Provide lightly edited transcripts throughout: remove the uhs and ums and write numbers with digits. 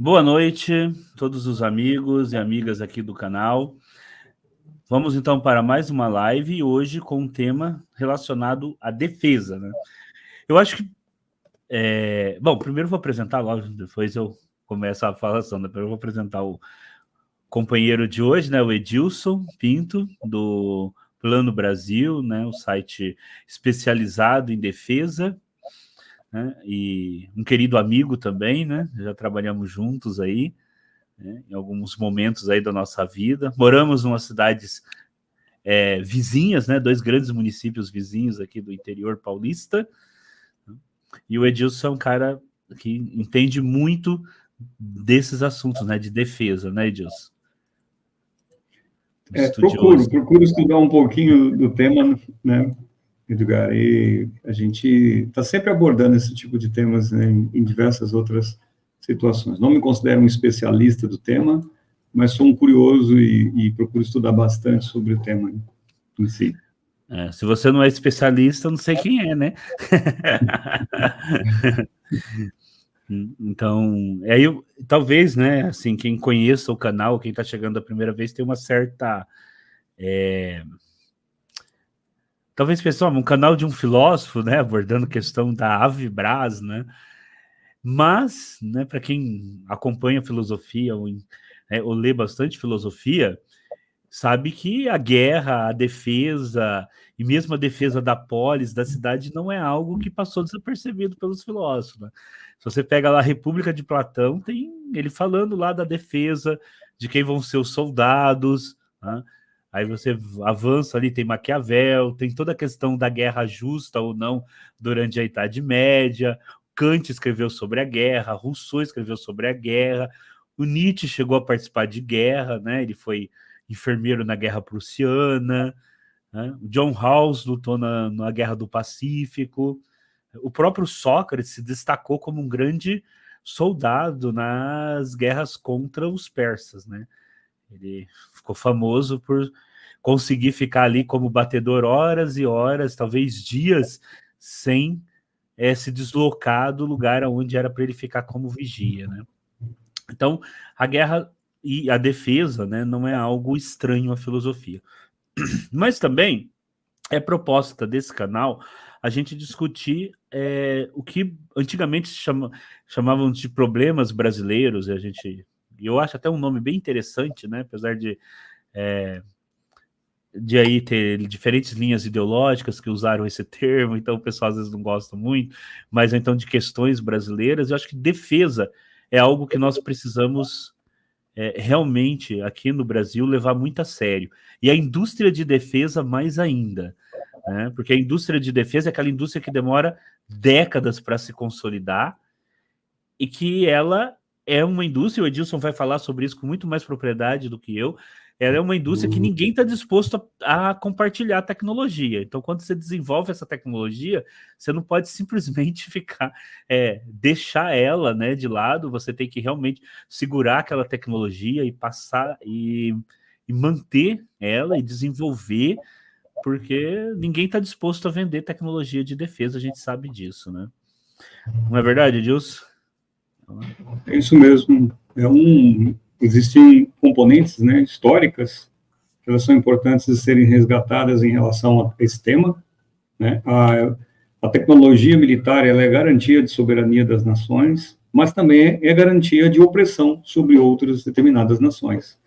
Boa noite, todos os amigos e amigas aqui do canal. Vamos então para mais uma live, hoje com um tema relacionado à defesa, né? Eu acho que... Bom, primeiro eu vou apresentar logo, depois eu começo a falação, depois eu vou apresentar o companheiro de hoje, né? O Edilson Pinto, do Plano Brasil, né? O site especializado em defesa, né? E um querido amigo também, né? Já trabalhamos juntos aí, né, em alguns momentos aí da nossa vida. Moramos em umas cidades vizinhas, né, dois grandes municípios vizinhos aqui do interior paulista, e o Edilson é um cara que entende muito desses assuntos, né, de defesa, né, Edilson? Procuro estudar um pouquinho do tema, né, Edgar, e a gente está sempre abordando esse tipo de temas, né, em diversas outras situações. Não me considero um especialista do tema, mas sou um curioso e procuro estudar bastante sobre o tema em si. Se você não é especialista, eu não sei quem é, né? Então, aí talvez, né, assim, quem conheça o canal, quem está chegando a primeira vez, tem uma certa... Talvez, pessoal, um canal de um filósofo, né, abordando a questão da Avibraz, né? Mas, né, para quem acompanha filosofia ou lê bastante filosofia, sabe que a guerra, a defesa, e mesmo a defesa da polis, da cidade, não é algo que passou desapercebido pelos filósofos, né? Se você pega lá a República de Platão, tem ele falando lá da defesa, de quem vão ser os soldados, né? Aí você avança ali, tem Maquiavel, tem toda a questão da guerra justa ou não durante a Idade Média. Kant escreveu sobre a guerra, Rousseau escreveu sobre a guerra, o Nietzsche chegou a participar de guerra, né? Ele foi enfermeiro na Guerra Prussiana, né? O John Rawls lutou na Guerra do Pacífico, o próprio Sócrates se destacou como um grande soldado nas guerras contra os persas, né? Ele ficou famoso por conseguir ficar ali como batedor horas e horas, talvez dias, sem se deslocar do lugar onde era para ele ficar como vigia, né? Então, a guerra e a defesa, né, não é algo estranho à filosofia. Mas também é proposta desse canal a gente discutir o que antigamente chamavam de problemas brasileiros, e eu acho até um nome bem interessante, né, apesar de aí ter diferentes linhas ideológicas que usaram esse termo, então o pessoal às vezes não gosta muito, mas então de questões brasileiras, eu acho que defesa é algo que nós precisamos realmente aqui no Brasil levar muito a sério. E a indústria de defesa mais ainda, né? Porque a indústria de defesa é aquela indústria que demora décadas para se consolidar e que ela é uma indústria, o Edilson vai falar sobre isso com muito mais propriedade do que eu, ela é uma indústria que ninguém está disposto a compartilhar a tecnologia. Então, quando você desenvolve essa tecnologia, você não pode simplesmente ficar, deixar ela, né, de lado, você tem que realmente segurar aquela tecnologia e passar e manter ela e desenvolver, porque ninguém está disposto a vender tecnologia de defesa, a gente sabe disso, né? Não é verdade, Edilson? É isso mesmo. Existem componentes, né, históricas que elas são importantes de serem resgatadas em relação a esse tema, né? A tecnologia militar ela é garantia de soberania das nações, mas também é garantia de opressão sobre outras determinadas nações.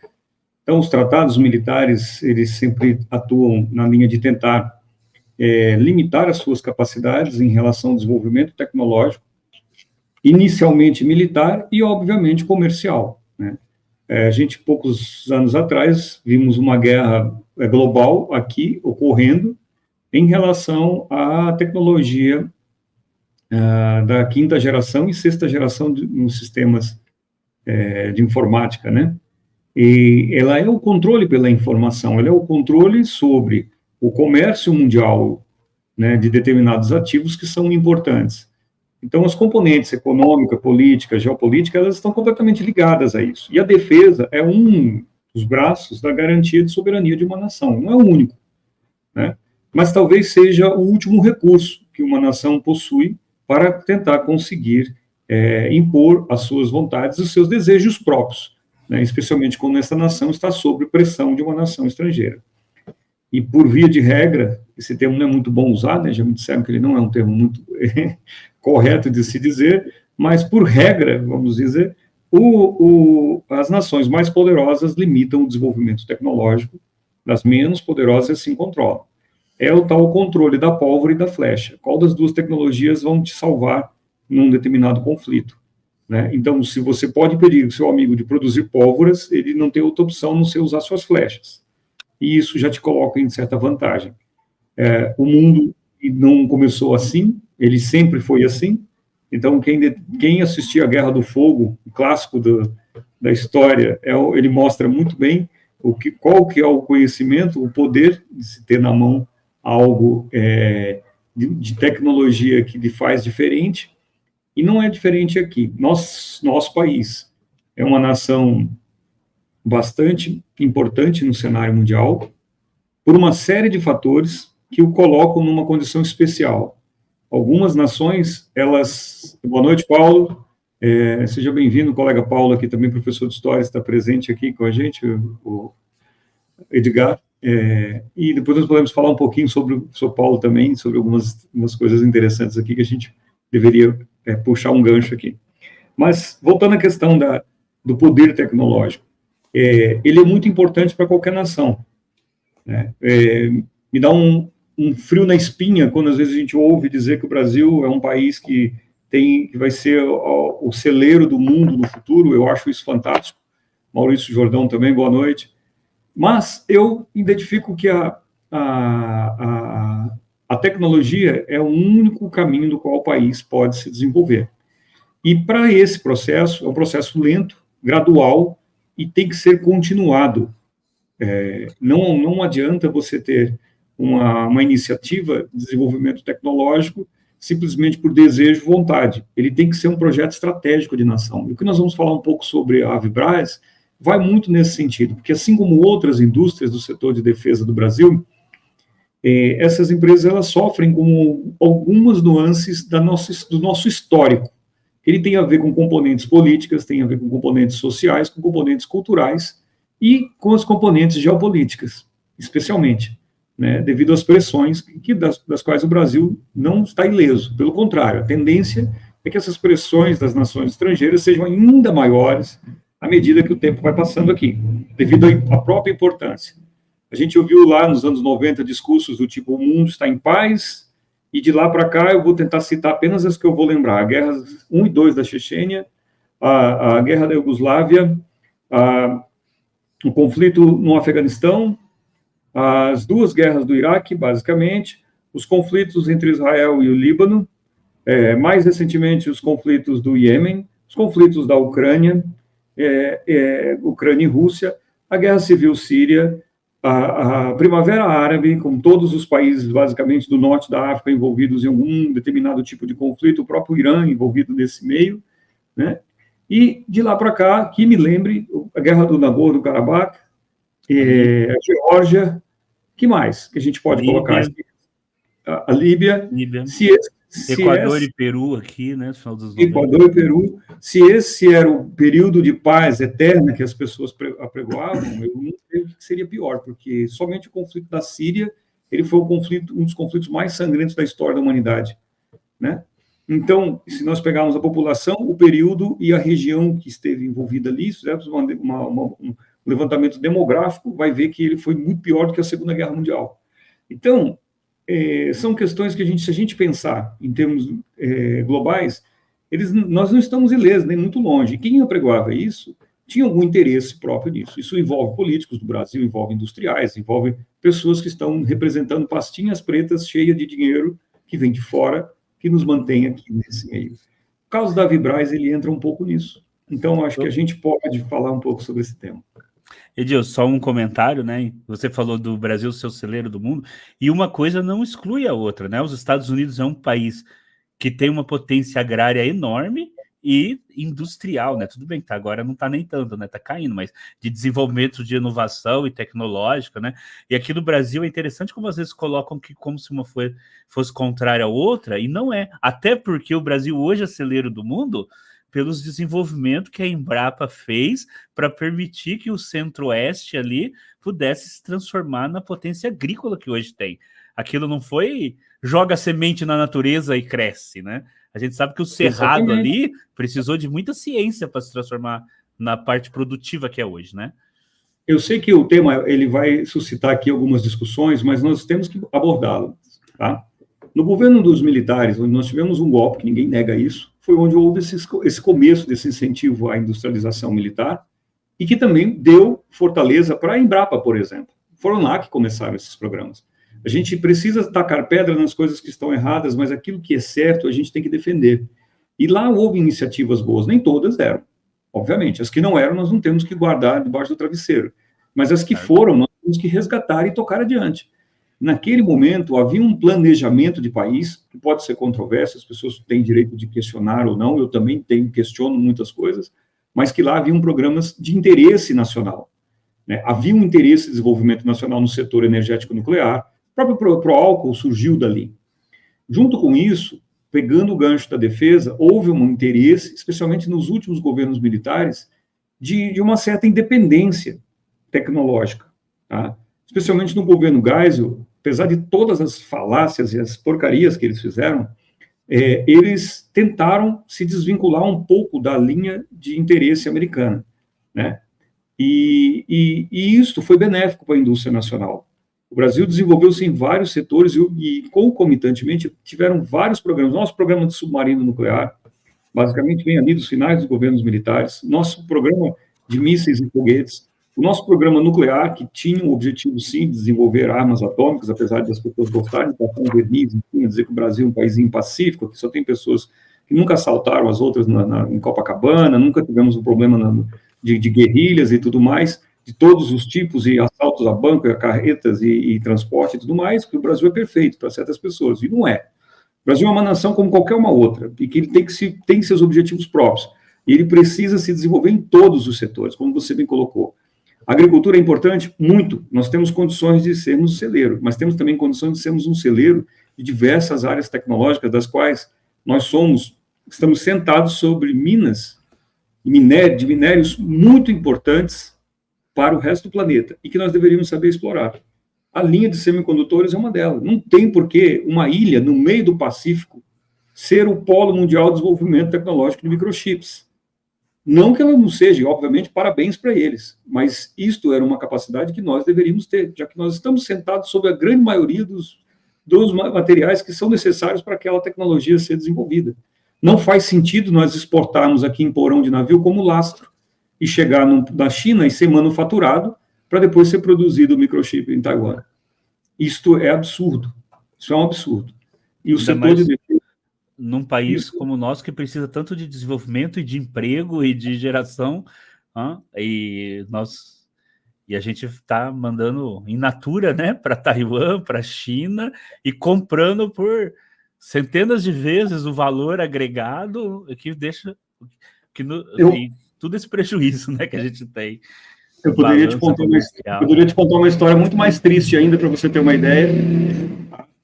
Então, os tratados militares, eles sempre atuam na linha de tentar limitar as suas capacidades em relação ao desenvolvimento tecnológico, inicialmente militar e, obviamente, comercial, né? A gente, poucos anos atrás, vimos uma guerra global aqui ocorrendo em relação à tecnologia da quinta geração e sexta geração nos sistemas de informática, né? E ela é o controle pela informação, ela é o controle sobre o comércio mundial, né, de determinados ativos que são importantes. Então, as componentes econômica, política, geopolítica, elas estão completamente ligadas a isso. E a defesa é um dos braços da garantia de soberania de uma nação. Não é o único, né? Mas talvez seja o último recurso que uma nação possui para tentar conseguir impor as suas vontades e os seus desejos próprios, né, especialmente quando essa nação está sob pressão de uma nação estrangeira. E, por via de regra, esse termo não é muito bom usar, né, já me disseram que ele não é um termo muito correto de se dizer, mas, por regra, vamos dizer, as nações mais poderosas limitam o desenvolvimento tecnológico, das menos poderosas se controlam. É o tal controle da pólvora e da flecha. Qual das duas tecnologias vão te salvar num determinado conflito? Né? Então, se você pode pedir ao seu amigo de produzir pólvoras, ele não tem outra opção a não ser usar suas flechas. E isso já te coloca em certa vantagem. O mundo não começou assim, ele sempre foi assim. Então, quem assistia a Guerra do Fogo, o clássico da história, ele mostra muito bem qual que é o conhecimento, o poder de se ter na mão algo de tecnologia que lhe faz diferente, e não é diferente aqui. Nosso país é uma nação bastante importante no cenário mundial, por uma série de fatores que o colocam numa condição especial. Algumas nações, elas... Boa noite, Paulo. Seja bem-vindo, o colega Paulo aqui, também professor de História, está presente aqui com a gente, o Edgar. E depois nós podemos falar um pouquinho sobre o professor Paulo também, sobre algumas coisas interessantes aqui que a gente deveria puxar um gancho aqui. Mas, voltando à questão do poder tecnológico, ele é muito importante para qualquer nação. Né? Me dá um frio na espinha quando às vezes a gente ouve dizer que o Brasil é um país que vai ser o celeiro do mundo no futuro. Eu acho isso fantástico. Maurício Jordão também, boa noite. Mas eu identifico que a tecnologia é o único caminho do qual o país pode se desenvolver. E para esse processo, é um processo lento, gradual, e tem que ser continuado. Não adianta você ter uma iniciativa de desenvolvimento tecnológico simplesmente por desejo e vontade. Ele tem que ser um projeto estratégico de nação. E o que nós vamos falar um pouco sobre a Avibraz vai muito nesse sentido, porque assim como outras indústrias do setor de defesa do Brasil, essas empresas elas sofrem com algumas nuances do nosso histórico. Ele tem a ver com componentes políticas, tem a ver com componentes sociais, com componentes culturais e com as componentes geopolíticas, especialmente, né, devido às pressões das quais o Brasil não está ileso. Pelo contrário, a tendência é que essas pressões das nações estrangeiras sejam ainda maiores à medida que o tempo vai passando aqui, devido à própria importância. A gente ouviu lá nos anos 90 discursos do tipo, o mundo está em paz, e de lá para cá eu vou tentar citar apenas as que eu vou lembrar. A Guerra 1 e 2 da Chechênia, a Guerra da Iugoslávia, o conflito no Afeganistão, as duas guerras do Iraque, basicamente, os conflitos entre Israel e o Líbano, mais recentemente os conflitos do Iêmen, os conflitos da Ucrânia, Ucrânia e Rússia, a Guerra Civil Síria, a Primavera Árabe, com todos os países, basicamente, do norte da África envolvidos em algum determinado tipo de conflito, o próprio Irã envolvido nesse meio, né? E de lá para cá, que me lembre, a Guerra do Nagorno-Karabakh, a Geórgia, que mais que a gente pode colocar? A Líbia. Equador e Peru aqui, né? Equador e Peru. Se esse era o período de paz eterna que as pessoas apregoavam, eu não sei o que seria pior, porque somente o conflito da Síria, ele foi um dos conflitos mais sangrentos da história da humanidade, né? Então, se nós pegarmos a população, o período e a região que esteve envolvida ali, fizermos um levantamento demográfico, vai ver que ele foi muito pior do que a Segunda Guerra Mundial. Então, são questões que se a gente pensar em termos globais, nós não estamos ilesos, nem muito longe. E quem apregoava isso tinha algum interesse próprio nisso. Isso envolve políticos do Brasil, envolve industriais, envolve pessoas que estão representando pastinhas pretas cheias de dinheiro que vem de fora, que nos mantém aqui nesse meio. O caso da Avibraz, ele entra um pouco nisso. Então, acho que a gente pode falar um pouco sobre esse tema. Edil, só um comentário, né? Você falou do Brasil ser o celeiro do mundo, e uma coisa não exclui a outra, né? Os Estados Unidos é um país que tem uma potência agrária enorme e industrial, né? Tudo bem que agora não está nem tanto, né? Está caindo, mas de desenvolvimento de inovação e tecnológica, né? E aqui no Brasil é interessante como às vezes colocam que como se uma fosse contrária à outra, e não é. Até porque o Brasil hoje é celeiro do mundo pelos desenvolvimentos que a Embrapa fez para permitir que o Centro-Oeste ali pudesse se transformar na potência agrícola que hoje tem. Aquilo não foi joga semente na natureza e cresce, né? A gente sabe que o cerrado ali precisou de muita ciência para se transformar na parte produtiva que é hoje, né? Eu sei que o tema ele vai suscitar aqui algumas discussões, mas nós temos que abordá-lo, tá? No governo dos militares, onde nós tivemos um golpe, que ninguém nega isso, foi onde houve esse começo desse incentivo à industrialização militar e que também deu fortaleza para a Embrapa, por exemplo. Foram lá que começaram esses programas. A gente precisa tacar pedra nas coisas que estão erradas, mas aquilo que é certo a gente tem que defender. E lá houve iniciativas boas, nem todas eram, obviamente. As que não eram, nós não temos que guardar debaixo do travesseiro. Mas as que foram, nós temos que resgatar e tocar adiante. Naquele momento, havia um planejamento de país, que pode ser controverso, as pessoas têm direito de questionar ou não, eu também questiono muitas coisas, mas que lá haviam programas de interesse nacional, né? Havia um interesse de desenvolvimento nacional no setor energético nuclear, o próprio Proálcool surgiu dali. Junto com isso, pegando o gancho da defesa, houve um interesse, especialmente nos últimos governos militares, de uma certa independência tecnológica, tá? Especialmente no governo Geisel, apesar de todas as falácias e as porcarias que eles fizeram, eles tentaram se desvincular um pouco da linha de interesse americana, né? E isso foi benéfico para a indústria nacional. O Brasil desenvolveu-se em vários setores e, concomitantemente, tiveram vários programas. Nosso programa de submarino nuclear, basicamente, vem ali dos finais dos governos militares. Nosso programa de mísseis e foguetes. O nosso programa nuclear, que tinha o objetivo, sim, de desenvolver armas atômicas, apesar de as pessoas gostarem de passar um verniz, enfim, dizer que o Brasil é um país pacífico, que só tem pessoas que nunca assaltaram as outras em Copacabana, nunca tivemos um problema de guerrilhas e tudo mais, de todos os tipos, e assaltos a banco, e a carretas, e transporte e tudo mais, que o Brasil é perfeito para certas pessoas, e não é. O Brasil é uma nação como qualquer uma outra, e que ele tem seus objetivos próprios, e ele precisa se desenvolver em todos os setores, como você bem colocou. A agricultura é importante? Muito. Nós temos condições de sermos um celeiro, mas temos também condições de sermos um celeiro de diversas áreas tecnológicas, das quais nós estamos sentados sobre minas de minérios muito importantes para o resto do planeta, e que nós deveríamos saber explorar. A linha de semicondutores é uma delas. Não tem por que uma ilha no meio do Pacífico ser o polo mundial de desenvolvimento tecnológico de microchips. Não que ela não seja, e, obviamente, parabéns para eles, mas isto era uma capacidade que nós deveríamos ter, já que nós estamos sentados sobre a grande maioria dos materiais que são necessários para aquela tecnologia ser desenvolvida. Não faz sentido nós exportarmos aqui em porão de navio como lastro e chegar na China e ser manufaturado para depois ser produzido o microchip em Taiwan. Isto é absurdo. Isso é um absurdo. E o setor de defesa... Num país como o nosso, que precisa tanto de desenvolvimento e de emprego e de geração, e a gente está mandando in natura, né, para Taiwan, para a China, e comprando por centenas de vezes o valor agregado, que deixa tudo esse prejuízo, né, que a gente tem. Eu poderia te contar uma história muito mais triste ainda, para você ter uma ideia.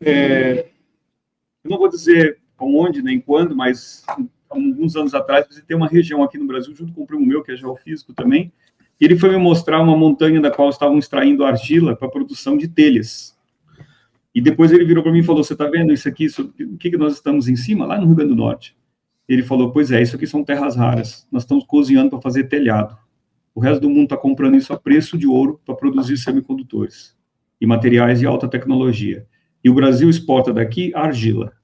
Eu não vou dizer onde nem quando, mas há alguns anos atrás, visitei uma região aqui no Brasil, junto com um primo meu, que é geofísico também, e ele foi me mostrar uma montanha da qual estavam extraindo argila para a produção de telhas. E depois ele virou para mim e falou: você está vendo isso aqui, o que nós estamos em cima, lá no Rio Grande do Norte? Ele falou: pois é, isso aqui são terras raras, nós estamos cozinhando para fazer telhado. O resto do mundo está comprando isso a preço de ouro para produzir semicondutores e materiais de alta tecnologia. E o Brasil exporta daqui argila.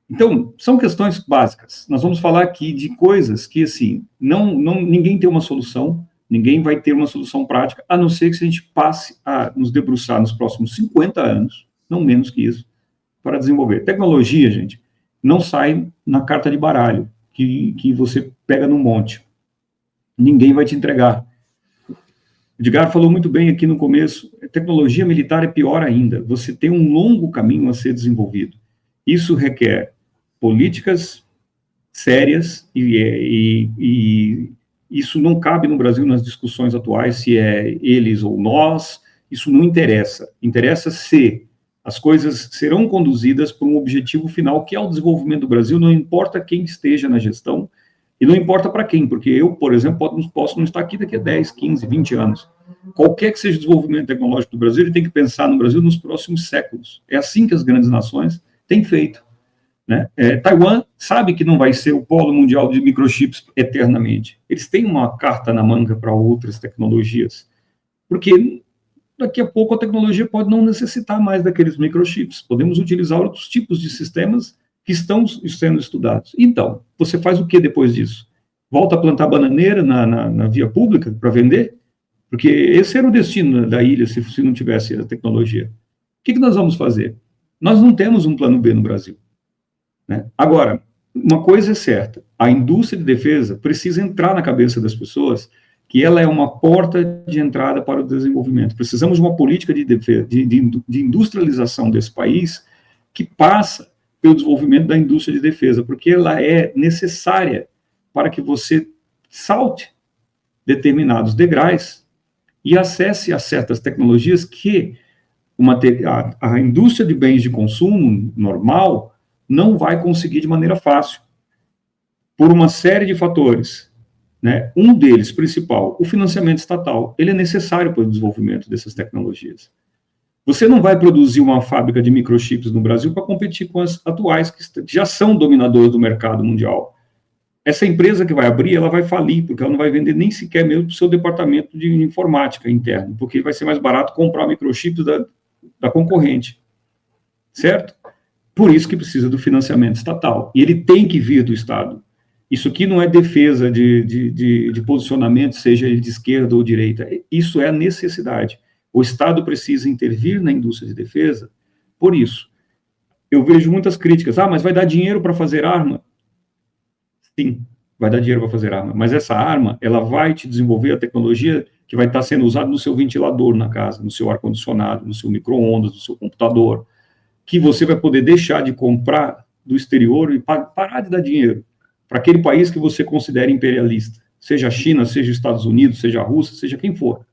Então, são questões básicas. Nós vamos falar aqui de coisas que, assim, ninguém tem uma solução, ninguém vai ter uma solução prática, a não ser que a gente passe a nos debruçar nos próximos 50 anos, não menos que isso, para desenvolver. Tecnologia, gente, não sai na carta de baralho, que você pega no monte. Ninguém vai te entregar. O Edgar falou muito bem aqui no começo, a tecnologia militar é pior ainda. Você tem um longo caminho a ser desenvolvido. Isso requer políticas sérias, e isso não cabe no Brasil nas discussões atuais, se é eles ou nós, isso não interessa. Interessa se as coisas serão conduzidas por um objetivo final, que é o desenvolvimento do Brasil, não importa quem esteja na gestão, e não importa para quem, porque eu, por exemplo, posso não estar aqui daqui a 10, 15, 20 anos. Qualquer que seja o desenvolvimento tecnológico do Brasil, ele tem que pensar no Brasil nos próximos séculos. É assim que as grandes nações têm feito. Né? Taiwan sabe que não vai ser o polo mundial de microchips eternamente. Eles têm uma carta na manga para outras tecnologias, porque daqui a pouco a tecnologia pode não necessitar mais daqueles microchips. Podemos utilizar outros tipos de sistemas que estão sendo estudados. Então, você faz o que depois disso? Volta a plantar bananeira na via pública para vender? Porque esse era o destino da ilha se não tivesse a tecnologia. O que nós vamos fazer? Nós não temos um plano B no Brasil. Né? Agora, uma coisa é certa, a indústria de defesa precisa entrar na cabeça das pessoas que ela é uma porta de entrada para o desenvolvimento. Precisamos de uma política de defesa, de industrialização desse país que passa pelo desenvolvimento da indústria de defesa, porque ela é necessária para que você salte determinados degraus e acesse a certas tecnologias que a indústria de bens de consumo normal não vai conseguir de maneira fácil, por uma série de fatores. Né? Um deles, principal, o financiamento estatal. Ele é necessário para o desenvolvimento dessas tecnologias. Você não vai produzir uma fábrica de microchips no Brasil para competir com as atuais, que já são dominadoras do mercado mundial. Essa empresa que vai abrir, ela vai falir, porque ela não vai vender nem sequer mesmo para o seu departamento de informática interno, porque vai ser mais barato comprar microchips da concorrente. Certo? Por isso que precisa do financiamento estatal. E ele tem que vir do Estado. Isso aqui não é defesa de posicionamento, seja ele de esquerda ou direita. Isso é a necessidade. O Estado precisa intervir na indústria de defesa. Por isso, eu vejo muitas críticas. Mas vai dar dinheiro para fazer arma? Sim, vai dar dinheiro para fazer arma. Mas essa arma, ela vai te desenvolver a tecnologia que vai estar sendo usada no seu ventilador na casa, no seu ar-condicionado, no seu micro-ondas, no seu computador, que você vai poder deixar de comprar do exterior e parar de dar dinheiro para aquele país que você considera imperialista, seja a China, seja os Estados Unidos, seja a Rússia, seja quem for.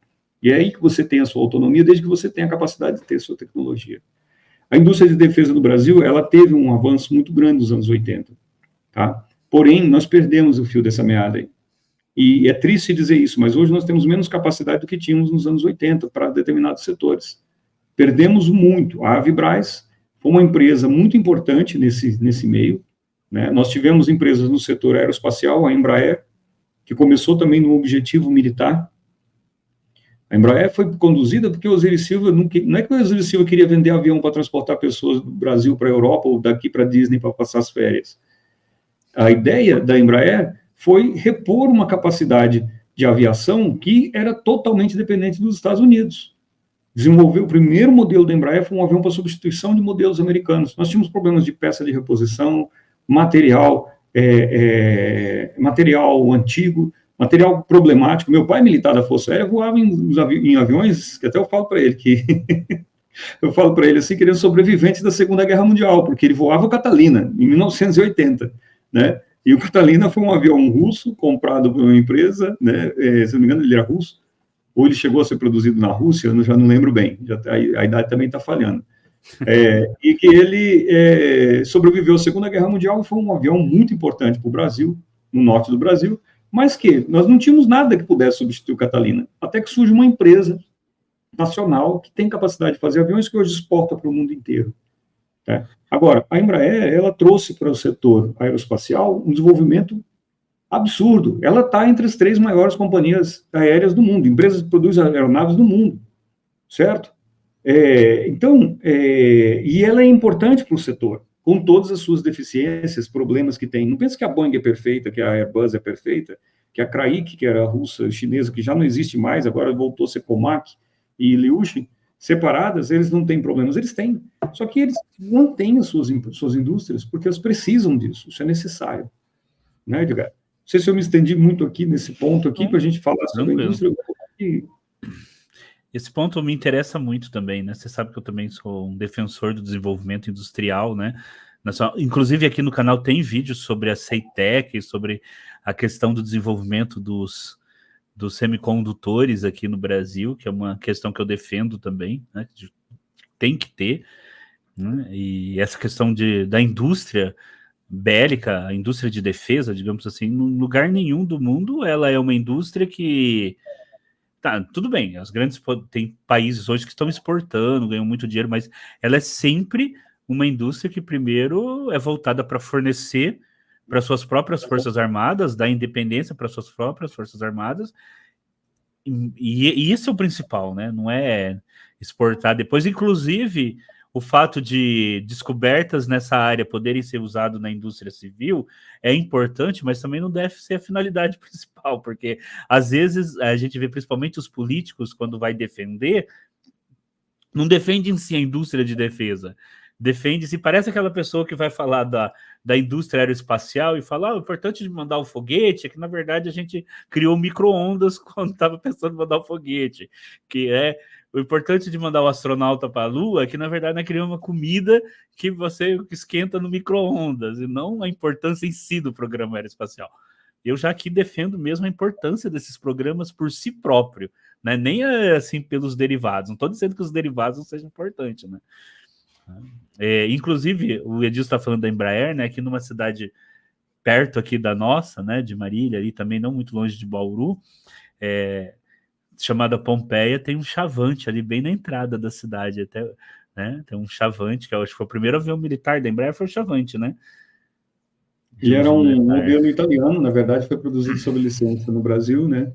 E é aí que você tem a sua autonomia, desde que você tenha a capacidade de ter a sua tecnologia. A indústria de defesa do Brasil, ela teve um avanço muito grande nos anos 80, tá? Porém, nós perdemos o fio dessa meada aí. E é triste dizer isso, mas hoje nós temos menos capacidade do que tínhamos nos anos 80 para determinados setores. Perdemos muito. A Avibraz foi uma empresa muito importante nesse meio, né? Nós tivemos empresas no setor aeroespacial, a Embraer, que começou também no objetivo militar. A Embraer foi conduzida porque o Osiris Silva, não é que o Osiris Silva queria vender avião para transportar pessoas do Brasil para a Europa ou daqui para a Disney para passar as férias. A ideia da Embraer foi repor uma capacidade de aviação que era totalmente dependente dos Estados Unidos. Desenvolver o primeiro modelo da Embraer foi um avião para substituição de modelos americanos. Nós tínhamos problemas de peça de reposição, material antigo, material problemático. Meu pai, militar da Força Aérea, voava em aviões, que até eu falo para ele que eu falo para ele assim, querendo sobrevivente da Segunda Guerra Mundial, porque ele voava o Catalina, em 1980, né? E o Catalina foi um avião russo, comprado por uma empresa, né? Se não me engano, ele era russo, ou ele chegou a ser produzido na Rússia, eu já não lembro bem, a idade também está falhando. E que ele sobreviveu à Segunda Guerra Mundial e foi um avião muito importante para o Brasil, no norte do Brasil, mas que nós não tínhamos nada que pudesse substituir o Catalina, até que surge uma empresa nacional que tem capacidade de fazer aviões que hoje exporta para o mundo inteiro. Tá? Agora, a Embraer, ela trouxe para o setor aeroespacial um desenvolvimento absurdo. Ela está entre as 3 maiores companhias aéreas do mundo, empresas que produzem aeronaves do mundo, certo? E ela é importante para o setor, com todas as suas deficiências, problemas que tem. Não pense que a Boeing é perfeita, que a Airbus é perfeita, que a Kraik, que era a russa, chinesa, que já não existe mais, agora voltou a ser Comac e Liuxin, separadas, eles não têm problemas, eles têm. Só que eles mantêm as suas indústrias, porque elas precisam disso, isso é necessário. Né, Edgar? Não sei se eu me estendi muito aqui nesse ponto aqui, para a gente falar sobre a indústria. Esse ponto me interessa muito também, né? Você sabe que eu também sou um defensor do desenvolvimento industrial, né? Inclusive aqui no canal tem vídeos sobre a Ceitec, sobre a questão do desenvolvimento dos semicondutores aqui no Brasil, que é uma questão que eu defendo também, né? Tem que ter, né? E essa questão da indústria bélica, a indústria de defesa, digamos assim, em lugar nenhum do mundo ela é uma indústria que... Tá, tudo bem, tem países hoje que estão exportando, ganham muito dinheiro, mas ela é sempre uma indústria que primeiro é voltada para fornecer para suas próprias forças armadas, dar independência para suas próprias forças armadas, e isso é o principal, né? Não é exportar depois. Inclusive, o fato de descobertas nessa área poderem ser usadas na indústria civil é importante, mas também não deve ser a finalidade principal, porque às vezes a gente vê principalmente os políticos, quando vai defender, não defende em si a indústria de defesa, defende-se, parece aquela pessoa que vai falar da indústria aeroespacial e fala, o importante de mandar o foguete é que, na verdade, a gente criou micro-ondas quando estava pensando em mandar o foguete, que é o importante de mandar o astronauta para a Lua é que, na verdade, nós criamos uma comida que você esquenta no micro-ondas, e não a importância em si do programa aeroespacial. Eu já aqui defendo mesmo a importância desses programas por si próprio, né? Nem assim pelos derivados. Não estou dizendo que os derivados não sejam importantes, né? Inclusive, o Edilson está falando da Embraer, né? Aqui numa cidade perto aqui da nossa, né? De Marília, ali também não muito longe de Bauru, chamada Pompeia, tem um chavante ali bem na entrada da cidade, até, né? Tem um chavante, que eu acho que foi o primeiro avião militar da Embraer, foi o chavante, né? E era um modelo italiano, na verdade, foi produzido sob licença no Brasil, né?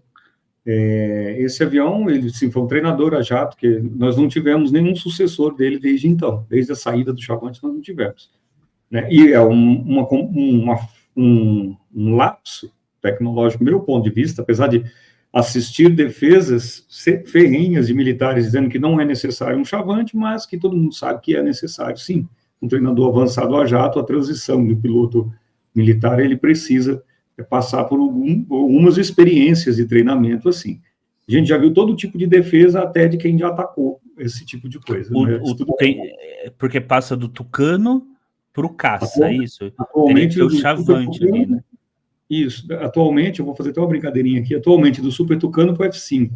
Esse avião, ele sim, foi um treinador a jato, que nós não tivemos nenhum sucessor dele desde então, desde a saída do chavante nós não tivemos, né? E é um lapso tecnológico, do meu ponto de vista, apesar de assistir defesas ferrenhas de militares dizendo que não é necessário um chavante, mas que todo mundo sabe que é necessário, sim. Um treinador avançado a jato, a transição do piloto militar, ele precisa passar por algumas experiências de treinamento, assim. A gente já viu todo tipo de defesa, até de quem já atacou esse tipo de coisa. Porque passa do Tucano para o caça, é isso? Atualmente, o chavante ali, né? Isso. Atualmente, eu vou fazer até uma brincadeirinha aqui, atualmente do Super Tucano para o F-5,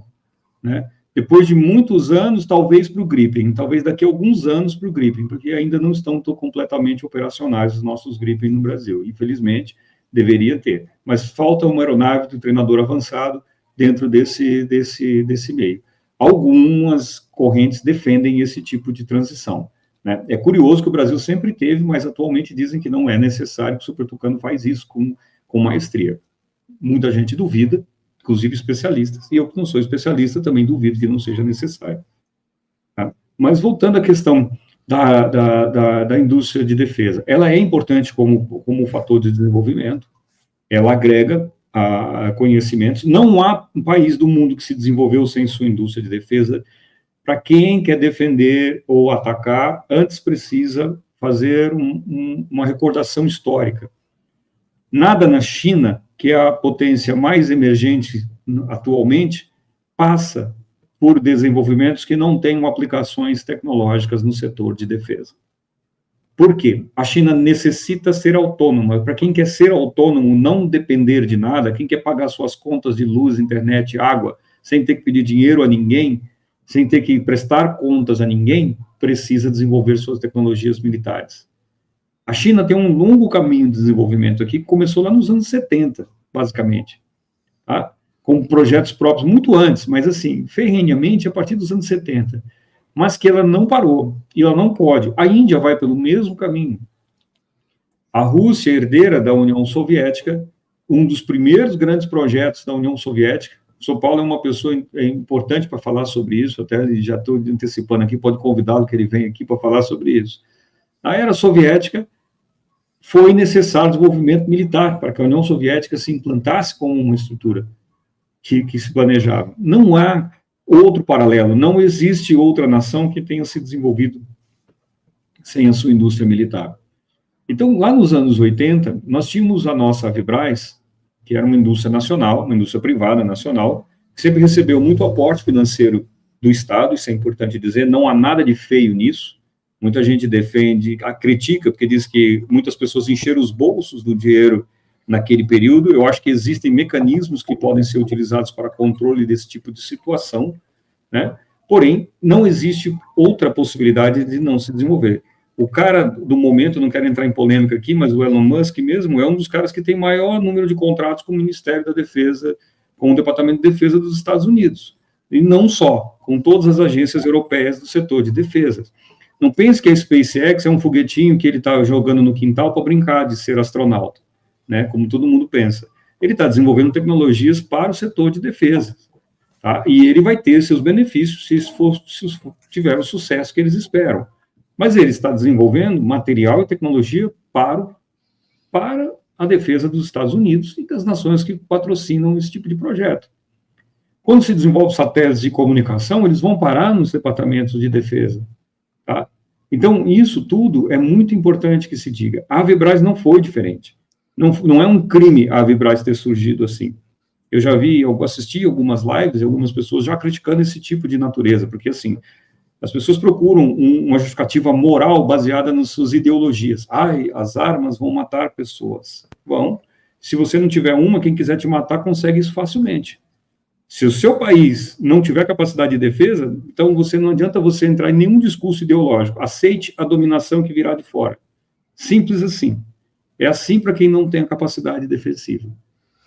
né? Depois de muitos anos, talvez para o Gripen, talvez daqui a alguns anos para o Gripen, porque ainda não estão completamente operacionais os nossos Gripen no Brasil, infelizmente. Deveria ter, mas falta uma aeronave do treinador avançado dentro desse meio. Algumas correntes defendem esse tipo de transição, né? É curioso que o Brasil sempre teve, mas atualmente dizem que não é necessário, que o Super Tucano faz isso com maestria. Muita gente duvida, inclusive especialistas, e eu que não sou especialista também duvido que não seja necessário. Tá? Mas voltando à questão da indústria de defesa. Ela é importante como fator de desenvolvimento, ela agrega conhecimentos. Não há um país do mundo que se desenvolveu sem sua indústria de defesa. Para quem quer defender ou atacar, antes precisa fazer uma recordação histórica. Nada na China, que é a potência mais emergente atualmente, passa por desenvolvimentos que não tenham aplicações tecnológicas no setor de defesa. Por quê? A China necessita ser autônoma. Para quem quer ser autônomo, não depender de nada, quem quer pagar suas contas de luz, internet, água, sem ter que pedir dinheiro a ninguém, sem ter que prestar contas a ninguém, precisa desenvolver suas tecnologias militares. A China tem um longo caminho de desenvolvimento aqui, que começou lá nos anos 70, basicamente, tá? Com projetos próprios muito antes, mas assim, ferrenhamente a partir dos anos 70, mas que ela não parou, e ela não pode. A Índia vai pelo mesmo caminho. A Rússia, herdeira da União Soviética, um dos primeiros grandes projetos da União Soviética, o São Paulo é uma pessoa importante para falar sobre isso, até já estou antecipando aqui, pode convidá-lo que ele venha aqui para falar sobre isso. Na era soviética, foi necessário desenvolvimento militar para que a União Soviética se implantasse como uma estrutura que se planejava. Não há outro paralelo, não existe outra nação que tenha se desenvolvido sem a sua indústria militar. Então, lá nos anos 80, nós tínhamos a nossa Avibraz, que era uma indústria nacional, uma indústria privada nacional, que sempre recebeu muito aporte financeiro do Estado, isso é importante dizer, não há nada de feio nisso, Muita gente defende, critica, porque diz que muitas pessoas encheram os bolsos do dinheiro naquele período. Eu acho que existem mecanismos que podem ser utilizados para controle desse tipo de situação, né? Porém, não existe outra possibilidade de não se desenvolver. O cara do momento, não quero entrar em polêmica aqui, mas o Elon Musk mesmo é um dos caras que tem maior número de contratos com o Ministério da Defesa, com o Departamento de Defesa dos Estados Unidos. E não só, com todas as agências europeias do setor de defesa. Não pense que a SpaceX é um foguetinho que ele está jogando no quintal para brincar de ser astronauta, né? Como todo mundo pensa. Ele está desenvolvendo tecnologias para o setor de defesa. Tá? E ele vai ter seus benefícios se tiver o sucesso que eles esperam. Mas ele está desenvolvendo material e tecnologia para a defesa dos Estados Unidos e das nações que patrocinam esse tipo de projeto. Quando se desenvolve satélites de comunicação, eles vão parar nos departamentos de defesa. Tá? Então, isso tudo é muito importante que se diga. A Avibraz não foi diferente. Não é um crime a Avibraz ter surgido assim. Eu assisti algumas lives e algumas pessoas já criticando esse tipo de natureza, porque, assim, as pessoas procuram uma justificativa moral baseada nas suas ideologias. As armas vão matar pessoas. Bom, se você não tiver uma, quem quiser te matar consegue isso facilmente. Se o seu país não tiver capacidade de defesa, então não adianta você entrar em nenhum discurso ideológico. Aceite a dominação que virá de fora. Simples assim. É assim para quem não tem a capacidade defensiva,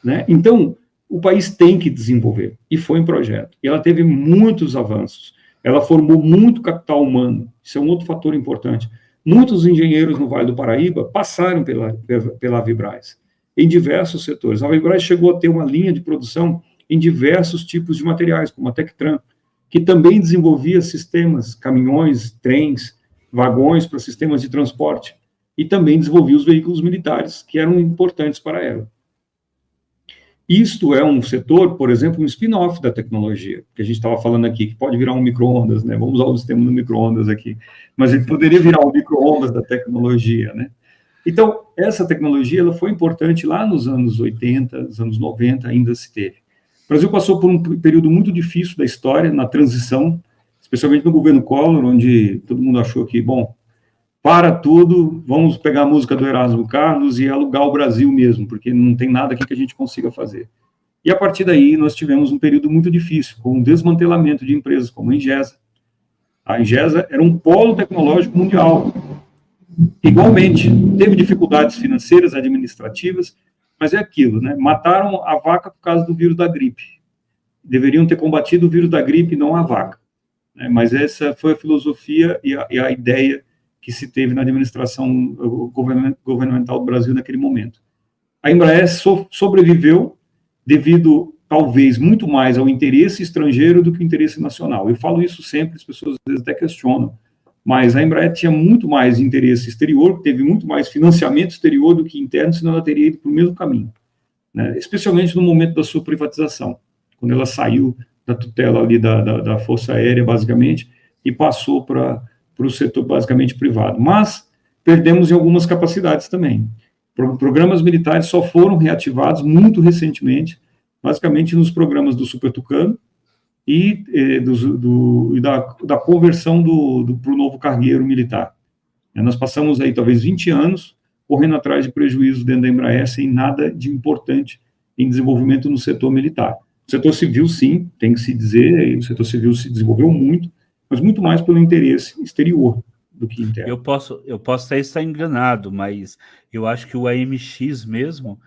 né? Então, o país tem que desenvolver, e foi um projeto. E ela teve muitos avanços, ela formou muito capital humano, isso é um outro fator importante. Muitos engenheiros no Vale do Paraíba passaram pela Avibraz, em diversos setores. A Avibraz chegou a ter uma linha de produção em diversos tipos de materiais, como a Tectran, que também desenvolvia sistemas, caminhões, trens, vagões para sistemas de transporte, e também desenvolvia os veículos militares, que eram importantes para ela. Isto é um setor, por exemplo, um spin-off da tecnologia, que a gente estava falando aqui, que pode virar um micro-ondas, né? Vamos usar o sistema do micro-ondas aqui, mas ele poderia virar um micro-ondas da tecnologia, né? Então, essa tecnologia ela foi importante lá nos anos 80, nos anos 90, ainda se teve. O Brasil passou por um período muito difícil da história, na transição, especialmente no governo Collor, onde todo mundo achou que, bom, para tudo, vamos pegar a música do Erasmo Carlos e alugar o Brasil mesmo, porque não tem nada aqui que a gente consiga fazer. E a partir daí nós tivemos um período muito difícil, com o desmantelamento de empresas como a Ingesa. A Ingesa era um polo tecnológico mundial. Igualmente, teve dificuldades financeiras, administrativas, mas é aquilo, né? Mataram a vaca por causa do vírus da gripe. Deveriam ter combatido o vírus da gripe, não a vaca. Né? Mas essa foi a filosofia e a ideia que se teve na administração governamental do Brasil naquele momento. A Embraer sobreviveu devido, talvez, muito mais ao interesse estrangeiro do que ao interesse nacional. Eu falo isso sempre, as pessoas às vezes até questionam, mas a Embraer tinha muito mais interesse exterior, teve muito mais financiamento exterior do que interno, senão ela teria ido para o mesmo caminho, né? Especialmente no momento da sua privatização, quando ela saiu da tutela ali da Força Aérea, basicamente, e passou para o setor basicamente privado. Mas perdemos em algumas capacidades também. Programas militares só foram reativados muito recentemente, basicamente nos programas do Super Tucano e da conversão para o novo cargueiro militar. Nós passamos aí talvez 20 anos correndo atrás de prejuízos dentro da Embraer sem nada de importante em desenvolvimento no setor militar. O setor civil, sim, tem que se dizer, o setor civil se desenvolveu muito, mas muito mais pelo interesse exterior do que interno. Eu posso até estar enganado, mas eu acho que o AMX mesmo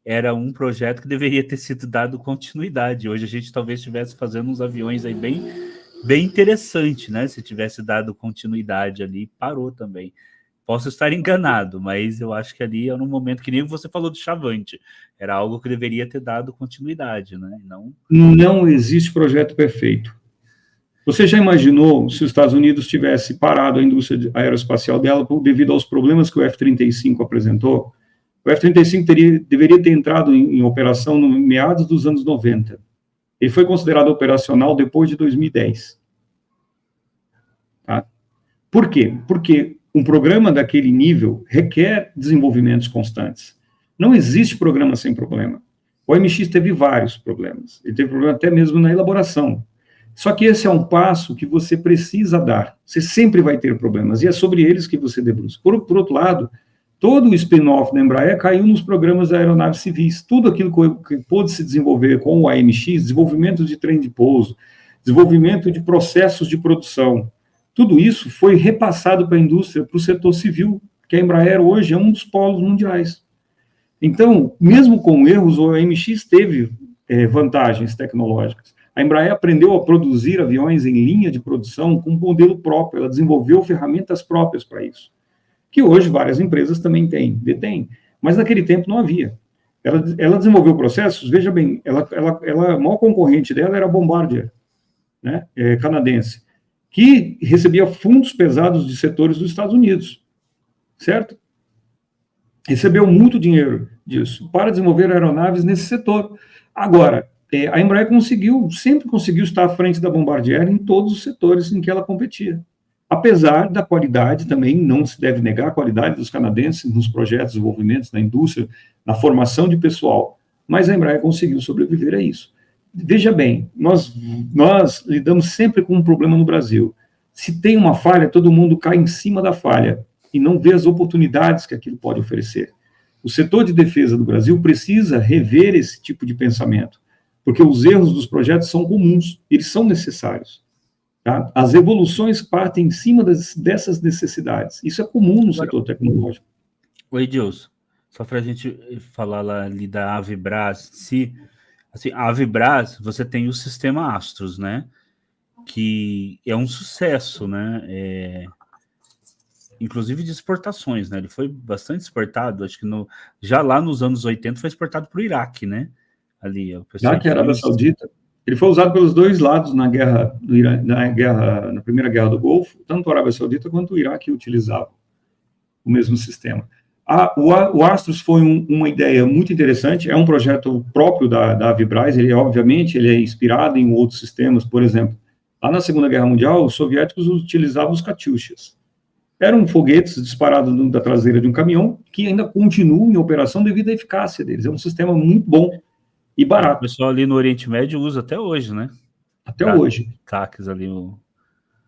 era um projeto que deveria ter sido dado continuidade. Hoje a gente talvez estivesse fazendo uns aviões aí bem interessante, né? Se tivesse dado continuidade ali, parou também. Posso estar enganado, mas eu acho que ali era um momento que nem você falou do Chavante. Era algo que deveria ter dado continuidade, né? Não existe projeto perfeito. Você já imaginou se os Estados Unidos tivesse parado a indústria aeroespacial dela devido aos problemas que o F-35 apresentou? O F-35 deveria ter entrado em operação no meados dos anos 90. Ele foi considerado operacional depois de 2010. Tá? Por quê? Porque um programa daquele nível requer desenvolvimentos constantes. Não existe programa sem problema. O AMX teve vários problemas. Ele teve problema até mesmo na elaboração. Só que esse é um passo que você precisa dar. Você sempre vai ter problemas, e é sobre eles que você debruça. Por outro lado, todo o spin-off da Embraer caiu nos programas da aeronaves civis. Tudo aquilo que pôde se desenvolver com o AMX, desenvolvimento de trem de pouso, desenvolvimento de processos de produção, tudo isso foi repassado para a indústria, para o setor civil, que a Embraer hoje é um dos polos mundiais. Então, mesmo com erros, o AMX teve vantagens tecnológicas. A Embraer aprendeu a produzir aviões em linha de produção com um modelo próprio, ela desenvolveu ferramentas próprias para isso, que hoje várias empresas também detêm, mas naquele tempo não havia. Ela desenvolveu processos, veja bem, a maior concorrente dela era a Bombardier, né, canadense, que recebia fundos pesados de setores dos Estados Unidos, certo? Recebeu muito dinheiro disso para desenvolver aeronaves nesse setor. Agora, a Embraer sempre conseguiu estar à frente da Bombardier em todos os setores em que ela competia. Apesar da qualidade, também não se deve negar a qualidade dos canadenses nos projetos, desenvolvimentos, na indústria, na formação de pessoal, mas a Embraer conseguiu sobreviver a isso. Veja bem, nós lidamos sempre com um problema no Brasil. Se tem uma falha, todo mundo cai em cima da falha e não vê as oportunidades que aquilo pode oferecer. O setor de defesa do Brasil precisa rever esse tipo de pensamento, porque os erros dos projetos são comuns, eles são necessários. Tá? As evoluções partem em cima dessas necessidades. Isso é comum no setor tecnológico. Oi, Edilson, só para a gente falar lá ali da Avibras, assim, a Avibras, você tem o sistema Astros, né? Que é um sucesso, né? Inclusive de exportações, né? Ele foi bastante exportado, acho que já lá nos anos 80 foi exportado para o Iraque, né? Ali, o pessoal Iraque e Arábia Saudita. Ele foi usado pelos dois lados na Primeira Guerra do Golfo, tanto a Arábia Saudita quanto o Iraque utilizavam o mesmo sistema. O Astros foi uma ideia muito interessante, é um projeto próprio da Avibraz, obviamente ele é inspirado em outros sistemas, por exemplo, lá na Segunda Guerra Mundial, os soviéticos utilizavam os Katyushas. Eram foguetes disparados da traseira de um caminhão que ainda continuam em operação devido à eficácia deles. É um sistema muito bom e barato. O pessoal ali no Oriente Médio usa até hoje, né? Até hoje. Ataques ali.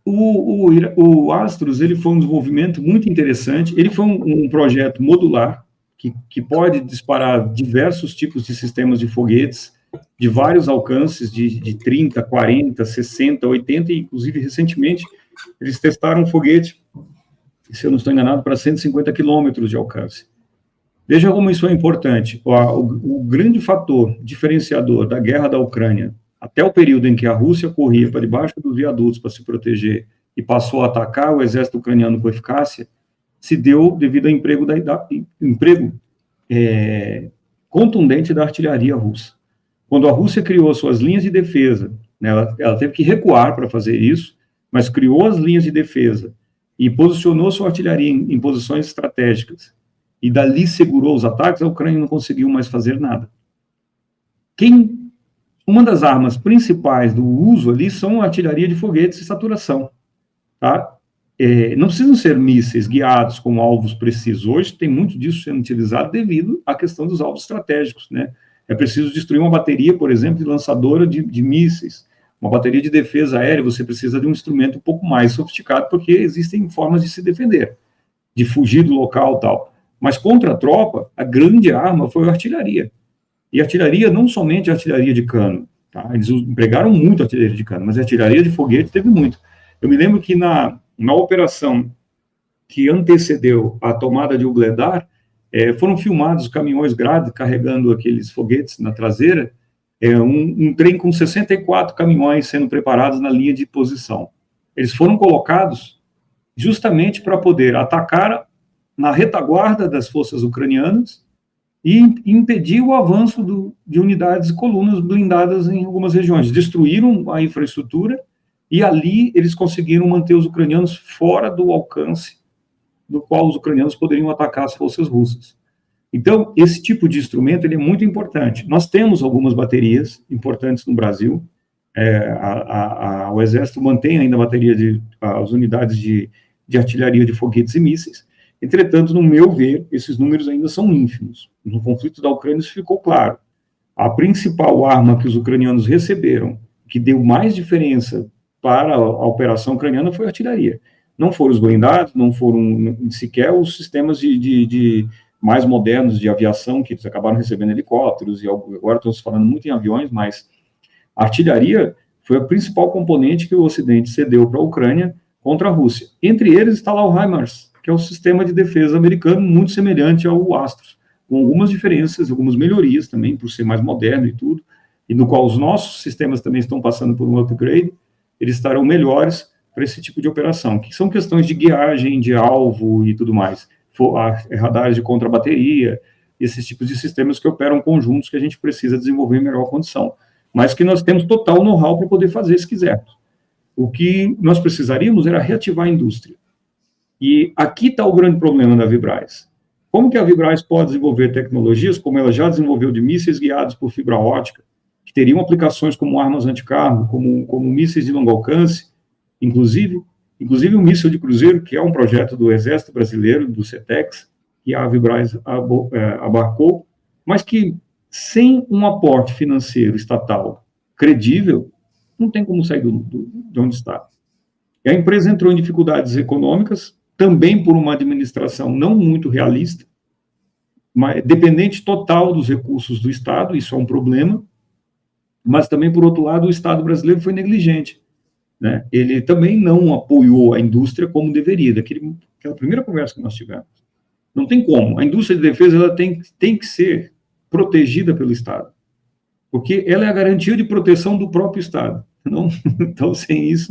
O Astros, ele foi um desenvolvimento muito interessante. Ele foi um projeto modular que pode disparar diversos tipos de sistemas de foguetes de vários alcances, de 30, 40, 60, 80, e inclusive recentemente eles testaram um foguete, se eu não estou enganado, para 150 quilômetros de alcance. Veja como isso é importante. O grande fator diferenciador da guerra da Ucrânia, até o período em que a Rússia corria para debaixo dos viadutos para se proteger e passou a atacar o exército ucraniano com eficácia, se deu devido ao emprego contundente da artilharia russa. Quando a Rússia criou suas linhas de defesa, né, ela teve que recuar para fazer isso, mas criou as linhas de defesa e posicionou sua artilharia em posições estratégicas, e dali segurou os ataques, a Ucrânia não conseguiu mais fazer nada. Uma das armas principais do uso ali são a artilharia de foguetes e saturação. Tá? Não precisam ser mísseis guiados com alvos precisos. Hoje tem muito disso sendo utilizado devido à questão dos alvos estratégicos. Né? É preciso destruir uma bateria, por exemplo, de lançadora de mísseis. Uma bateria de defesa aérea, você precisa de um instrumento um pouco mais sofisticado, porque existem formas de se defender, de fugir do local e tal. Mas contra a tropa, a grande arma foi a artilharia. E artilharia, não somente artilharia de cano, tá? Eles empregaram muito artilharia de cano, mas a artilharia de foguete teve muito. Eu me lembro que na operação que antecedeu a tomada de Ugledar, foram filmados caminhões grandes carregando aqueles foguetes na traseira, um trem com 64 caminhões sendo preparados na linha de posição. Eles foram colocados justamente para poder atacar na retaguarda das forças ucranianas e impedir o avanço de unidades e colunas blindadas em algumas regiões. Destruíram a infraestrutura e ali eles conseguiram manter os ucranianos fora do alcance do qual os ucranianos poderiam atacar as forças russas. Então, esse tipo de instrumento ele é muito importante. Nós temos algumas baterias importantes no Brasil. O Exército mantém ainda as unidades de artilharia de foguetes e mísseis. Entretanto, no meu ver, esses números ainda são ínfimos. No conflito da Ucrânia isso ficou claro. A principal arma que os ucranianos receberam, que deu mais diferença para a operação ucraniana foi a artilharia. Não foram os blindados, não foram sequer os sistemas de mais modernos de aviação, que eles acabaram recebendo helicópteros, e agora estamos falando muito em aviões, mas a artilharia foi o principal componente que o Ocidente cedeu para a Ucrânia contra a Rússia. Entre eles está lá o HIMARS, que é o sistema de defesa americano muito semelhante ao Astros, com algumas diferenças, algumas melhorias também, por ser mais moderno e tudo, e no qual os nossos sistemas também estão passando por um upgrade, eles estarão melhores para esse tipo de operação, que são questões de guiagem, de alvo e tudo mais, radares de contrabateria, esses tipos de sistemas que operam conjuntos que a gente precisa desenvolver em melhor condição, mas que nós temos total know-how para poder fazer se quisermos. O que nós precisaríamos era reativar a indústria. E aqui está o grande problema da Vibraz. Como que a Vibraz pode desenvolver tecnologias, como ela já desenvolveu de mísseis guiados por fibra ótica, que teriam aplicações como armas anticarro, como mísseis de longo alcance, inclusive o míssil de cruzeiro, que é um projeto do Exército Brasileiro, do CETEX, que a Vibraz abarcou, mas que, sem um aporte financeiro estatal credível, não tem como sair de onde está. E a empresa entrou em dificuldades econômicas, também por uma administração não muito realista, mas dependente total dos recursos do Estado, isso é um problema, mas também, por outro lado, o Estado brasileiro foi negligente, né? Ele também não apoiou a indústria como deveria, daquela primeira conversa que nós tivemos. Não tem como. A indústria de defesa ela tem que ser protegida pelo Estado, porque ela é a garantia de proteção do próprio Estado. Então, sem isso,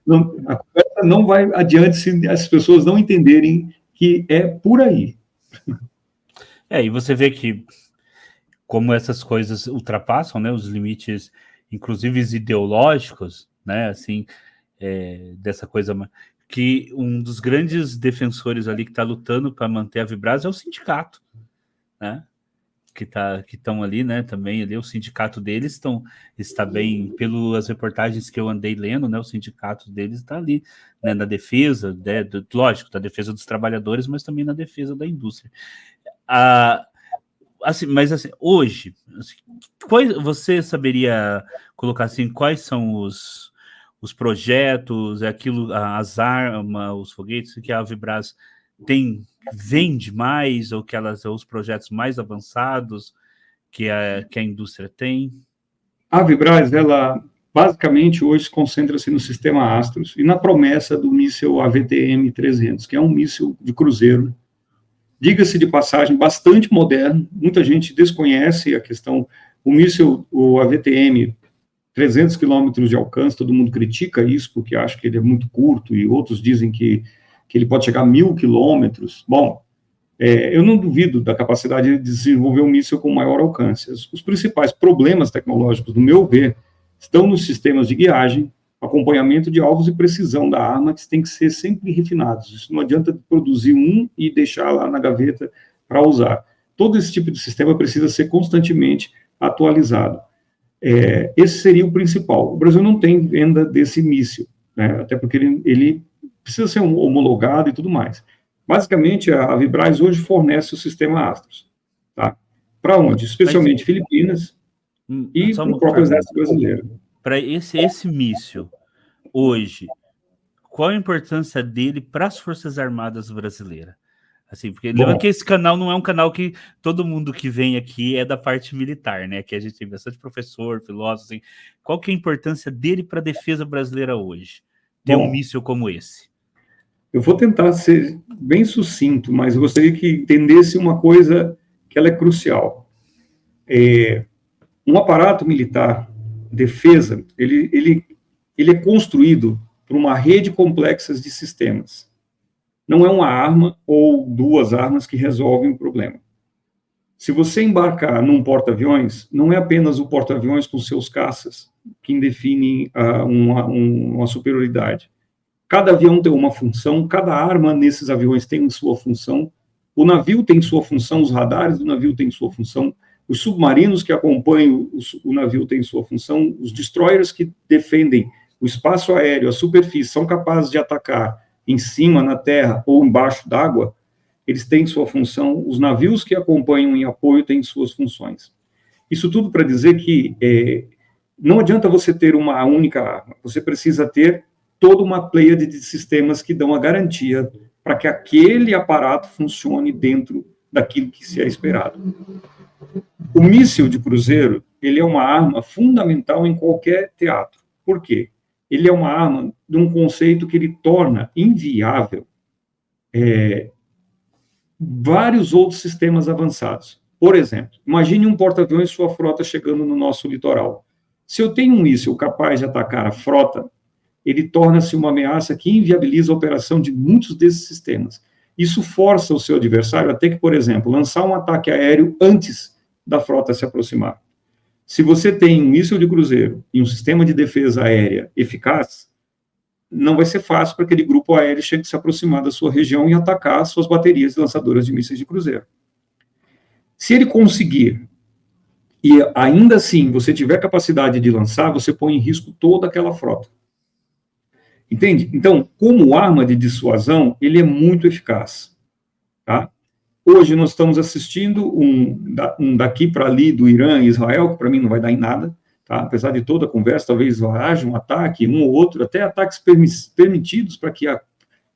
a conversa não vai adiante se as pessoas não entenderem que é por aí. E você vê que como essas coisas ultrapassam, né, os limites, inclusive ideológicos, né, assim, dessa coisa, que um dos grandes defensores ali que está lutando para manter a Vibraz é o sindicato, né, que estão ali, né, também ali, o sindicato deles está bem, pelas reportagens que eu andei lendo, né, o sindicato deles está ali, né, na defesa, né, lógico, da defesa dos trabalhadores, mas também na defesa da indústria. Mas assim, hoje, assim, você saberia colocar assim, quais são os projetos, as armas, os foguetes que a Vibraz vende mais, ou que os projetos mais avançados que a indústria tem? A Vibraz, ela basicamente hoje concentra-se no sistema Astros e na promessa do míssil AVTM-300, que é um míssil de cruzeiro, diga-se de passagem, bastante moderno. Muita gente desconhece a questão. O míssil, o AVTM, 300 quilômetros de alcance, todo mundo critica isso, porque acha que ele é muito curto, e outros dizem que ele pode chegar a 1.000 quilômetros. Bom, eu não duvido da capacidade de desenvolver um míssil com maior alcance. Os principais problemas tecnológicos, no meu ver, estão nos sistemas de guiagem, acompanhamento de alvos e precisão da arma, que tem que ser sempre refinados. Isso não adianta produzir um e deixar lá na gaveta para usar. Todo esse tipo de sistema precisa ser constantemente atualizado. Esse seria o principal. O Brasil não tem venda desse míssil, né? Até porque ele precisa ser homologado e tudo mais. Basicamente, a Vibraz hoje fornece o sistema Astros, tá? Para onde? Especialmente Filipinas e para o próprio Exército Brasileiro. Para esse míssil, hoje, qual a importância dele para as Forças Armadas brasileiras? Assim, porque lembra que esse canal não é um canal que todo mundo que vem aqui é da parte militar, né? Que a gente tem bastante professor, filósofo, assim. Qual que é a importância dele para a defesa brasileira hoje? Ter um míssil como esse? Eu vou tentar ser bem sucinto, mas eu gostaria que entendesse uma coisa que ela é crucial. Um aparato militar, defesa, ele é construído por uma rede complexa de sistemas. Não é uma arma ou duas armas que resolvem o problema. Se você embarcar num porta-aviões, não é apenas o porta-aviões com seus caças que definem uma superioridade. Cada avião tem uma função, cada arma nesses aviões tem sua função, o navio tem sua função, os radares do navio têm sua função, os submarinos que acompanham o navio têm sua função, os destroyers que defendem o espaço aéreo, a superfície, são capazes de atacar em cima, na terra ou embaixo d'água, eles têm sua função, os navios que acompanham em apoio têm suas funções. Isso tudo para dizer que não adianta você ter uma única arma, você precisa ter toda uma pleiade de sistemas que dão a garantia para que aquele aparato funcione dentro daquilo que se é esperado. O míssil de cruzeiro, ele é uma arma fundamental em qualquer teatro. Por quê? Ele é uma arma de um conceito que ele torna inviável vários outros sistemas avançados. Por exemplo, imagine um porta-aviões e sua frota chegando no nosso litoral. Se eu tenho um míssil capaz de atacar a frota, ele torna-se uma ameaça que inviabiliza a operação de muitos desses sistemas. Isso força o seu adversário a ter que, por exemplo, lançar um ataque aéreo antes da frota se aproximar. Se você tem um míssil de cruzeiro e um sistema de defesa aérea eficaz, não vai ser fácil para aquele grupo aéreo se aproximar da sua região e atacar suas baterias lançadoras de mísseis de cruzeiro. Se ele conseguir, e ainda assim você tiver capacidade de lançar, você põe em risco toda aquela frota. Entende? Então, como arma de dissuasão, ele é muito eficaz. Tá? Hoje nós estamos assistindo um daqui para ali do Irã e Israel, que para mim não vai dar em nada, tá? Apesar de toda a conversa, talvez haja um ataque, um ou outro, até ataques permitidos para que,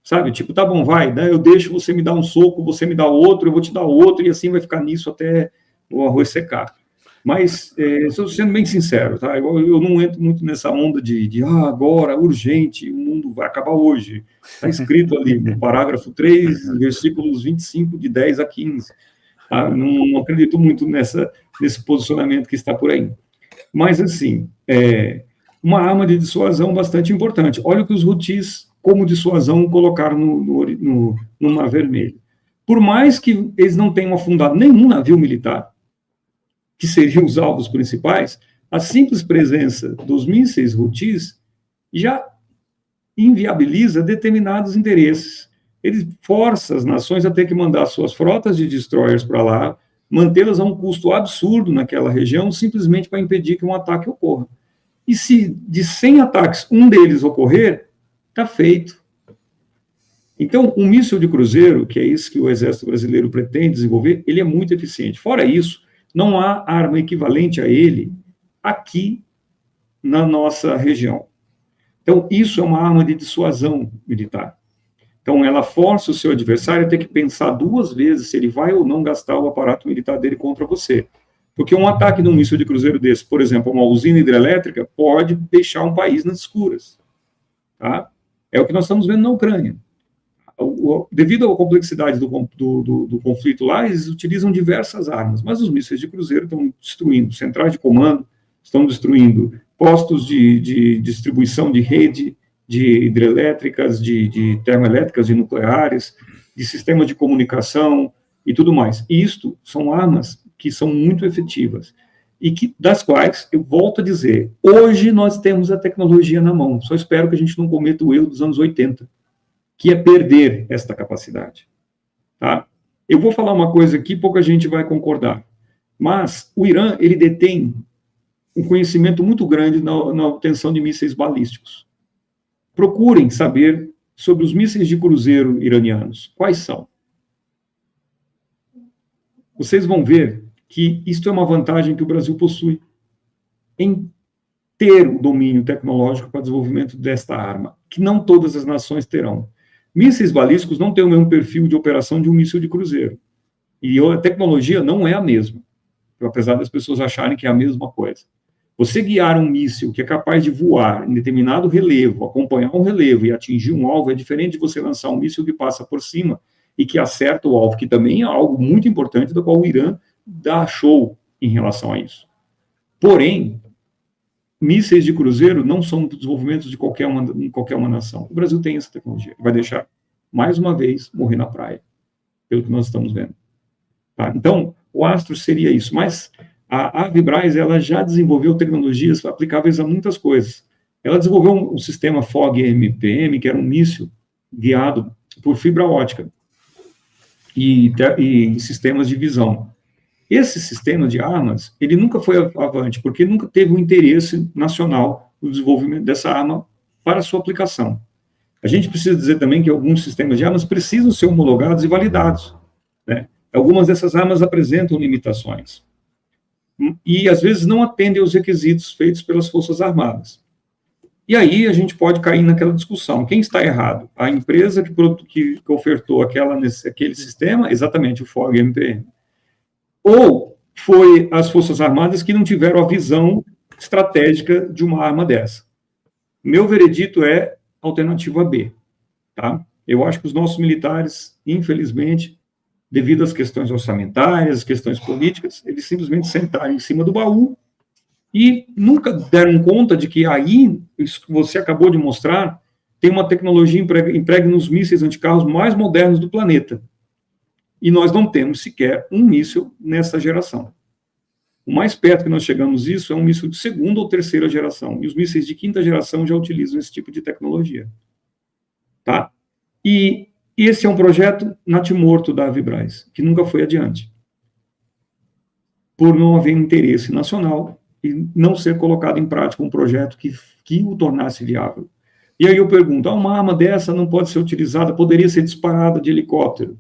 sabe, tipo, tá bom, vai, né? Eu deixo, você me dá um soco, você me dá outro, eu vou te dar outro, e assim vai ficar nisso até o arroz secar. Mas, estou sendo bem sincero, tá? Eu não entro muito nessa onda de agora, urgente, o mundo vai acabar hoje. Está escrito ali, no parágrafo 3, versículos 25, de 10 a 15. Tá? Não acredito muito nesse posicionamento que está por aí. Mas, assim, uma arma de dissuasão bastante importante. Olha o que os Houthis, como dissuasão, colocaram no Mar Vermelho. Por mais que eles não tenham afundado nenhum navio militar, que seriam os alvos principais, a simples presença dos mísseis Houthis já inviabiliza determinados interesses. Ele força as nações a ter que mandar suas frotas de destroyers para lá, mantê-las a um custo absurdo naquela região, simplesmente para impedir que um ataque ocorra. E se de 100 ataques um deles ocorrer, está feito. Então, um míssil de cruzeiro, que é isso que o Exército Brasileiro pretende desenvolver, ele é muito eficiente. Fora isso, não há arma equivalente a ele aqui na nossa região. Então, isso é uma arma de dissuasão militar. Então, ela força o seu adversário a ter que pensar 2 vezes se ele vai ou não gastar o aparato militar dele contra você. Porque um ataque de um míssil de cruzeiro desse, por exemplo, uma usina hidrelétrica, pode deixar um país nas escuras. Tá? É o que nós estamos vendo na Ucrânia. Devido à complexidade do conflito lá, eles utilizam diversas armas, mas os mísseis de cruzeiro estão destruindo centrais de comando, estão destruindo postos de distribuição de rede, de hidrelétricas, de termoelétricas, de nucleares, de sistemas de comunicação e tudo mais. E isto são armas que são muito efetivas e das quais, eu volto a dizer, hoje nós temos a tecnologia na mão, só espero que a gente não cometa o erro dos anos 80, que é perder esta capacidade. Tá? Eu vou falar uma coisa aqui, pouca gente vai concordar, mas o Irã, ele detém um conhecimento muito grande na obtenção de mísseis balísticos. Procurem saber sobre os mísseis de cruzeiro iranianos. Quais são? Vocês vão ver que isto é uma vantagem que o Brasil possui em ter o domínio tecnológico para o desenvolvimento desta arma, que não todas as nações terão. Mísseis balísticos não têm o mesmo perfil de operação de um míssil de cruzeiro. E a tecnologia não é a mesma, apesar das pessoas acharem que é a mesma coisa. Você guiar um míssil que é capaz de voar em determinado relevo, acompanhar um relevo e atingir um alvo, é diferente de você lançar um míssil que passa por cima e que acerta o alvo, que também é algo muito importante, do qual o Irã dá show em relação a isso. Porém, mísseis de cruzeiro não são desenvolvimentos de qualquer uma nação. O Brasil tem essa tecnologia. Vai deixar, mais uma vez, morrer na praia, pelo que nós estamos vendo. Tá? Então, o Astro seria isso. Mas a Avibraz, ela já desenvolveu tecnologias aplicáveis a muitas coisas. Ela desenvolveu um sistema FOG-MPM, que era um míssil guiado por fibra ótica e sistemas de visão. Esse sistema de armas, ele nunca foi avante, porque nunca teve um interesse nacional no desenvolvimento dessa arma para sua aplicação. A gente precisa dizer também que alguns sistemas de armas precisam ser homologados e validados, né? Algumas dessas armas apresentam limitações. e às vezes não atendem aos requisitos feitos pelas Forças Armadas. E aí a gente pode cair naquela discussão. Quem está errado? A empresa que ofertou aquele sistema, exatamente o FOG MPM. Ou foi as Forças Armadas que não tiveram a visão estratégica de uma arma dessa? Meu veredito é alternativa B. Tá? Eu acho que os nossos militares, infelizmente, devido às questões orçamentárias, questões políticas, eles simplesmente sentaram em cima do baú e nunca deram conta de que aí, isso que você acabou de mostrar, tem uma tecnologia emprega nos mísseis anticarros mais modernos do planeta. E nós não temos sequer um míssil nessa geração. O mais perto que nós chegamos disso é um míssil de segunda ou terceira geração, e os mísseis de quinta geração já utilizam esse tipo de tecnologia. Tá? E esse é um projeto natimorto da Avibraz, que nunca foi adiante, por não haver interesse nacional e não ser colocado em prática um projeto que o tornasse viável. E aí eu pergunto, uma arma dessa não pode ser utilizada, poderia ser disparada de helicóptero?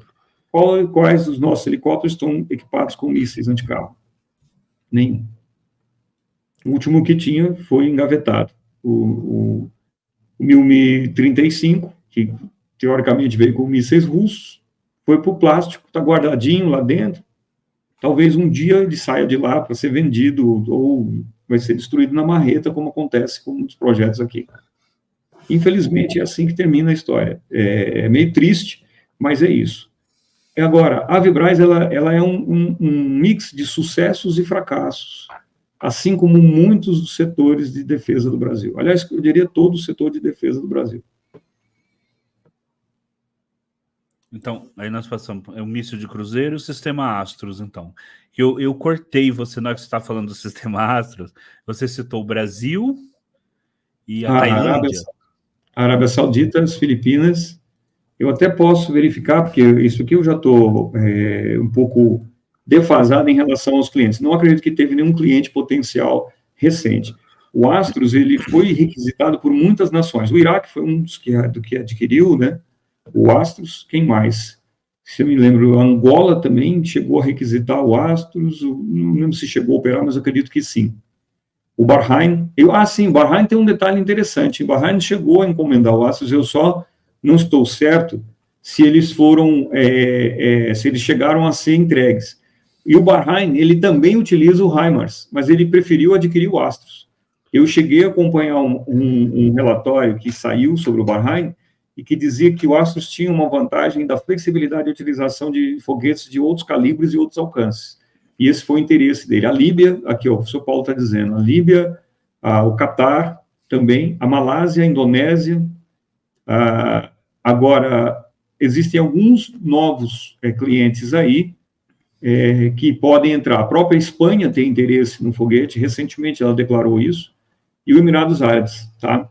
Quais dos nossos helicópteros estão equipados com mísseis anticarro? Nenhum. O último que tinha foi engavetado. O Mi-35, que teoricamente veio com mísseis russos, foi para o plástico, está guardadinho lá dentro. Talvez um dia ele saia de lá para ser vendido ou vai ser destruído na marreta, como acontece com muitos projetos aqui. Infelizmente, é assim que termina a história. É meio triste, mas é isso. Agora, a Avibraz, ela é um mix de sucessos e fracassos, assim como muitos dos setores de defesa do Brasil. Aliás, eu diria todo o setor de defesa do Brasil. Então, aí nós passamos, é um míssil de cruzeiro e o sistema Astros, então. Eu cortei você, na hora que você está falando do sistema Astros, você citou o Brasil e a Tailândia. A Arábia Saudita, as Filipinas. Eu até posso verificar, porque isso aqui eu já estou um pouco defasado em relação aos clientes. Não acredito que teve nenhum cliente potencial recente. O Astros, ele foi requisitado por muitas nações. O Iraque foi um dos que adquiriu, né? O Astros, quem mais? Se eu me lembro, a Angola também chegou a requisitar o Astros, não lembro se chegou a operar, mas eu acredito que sim. O Bahrein, sim, Bahrein tem um detalhe interessante, o Bahrein chegou a encomendar o Astros, eu só não estou certo se eles foram, se eles chegaram a ser entregues. E o Bahrein, ele também utiliza o HIMARS, mas ele preferiu adquirir o Astros. Eu cheguei a acompanhar um relatório que saiu sobre o Bahrein, e que dizia que o Astros tinha uma vantagem da flexibilidade de utilização de foguetes de outros calibres e outros alcances. E esse foi o interesse dele. A Líbia, aqui, o professor Paulo está dizendo, a Líbia, o Catar também, a Malásia, a Indonésia. Agora, existem alguns novos clientes aí que podem entrar. A própria Espanha tem interesse no foguete, recentemente ela declarou isso, e o Emirados Árabes, tá?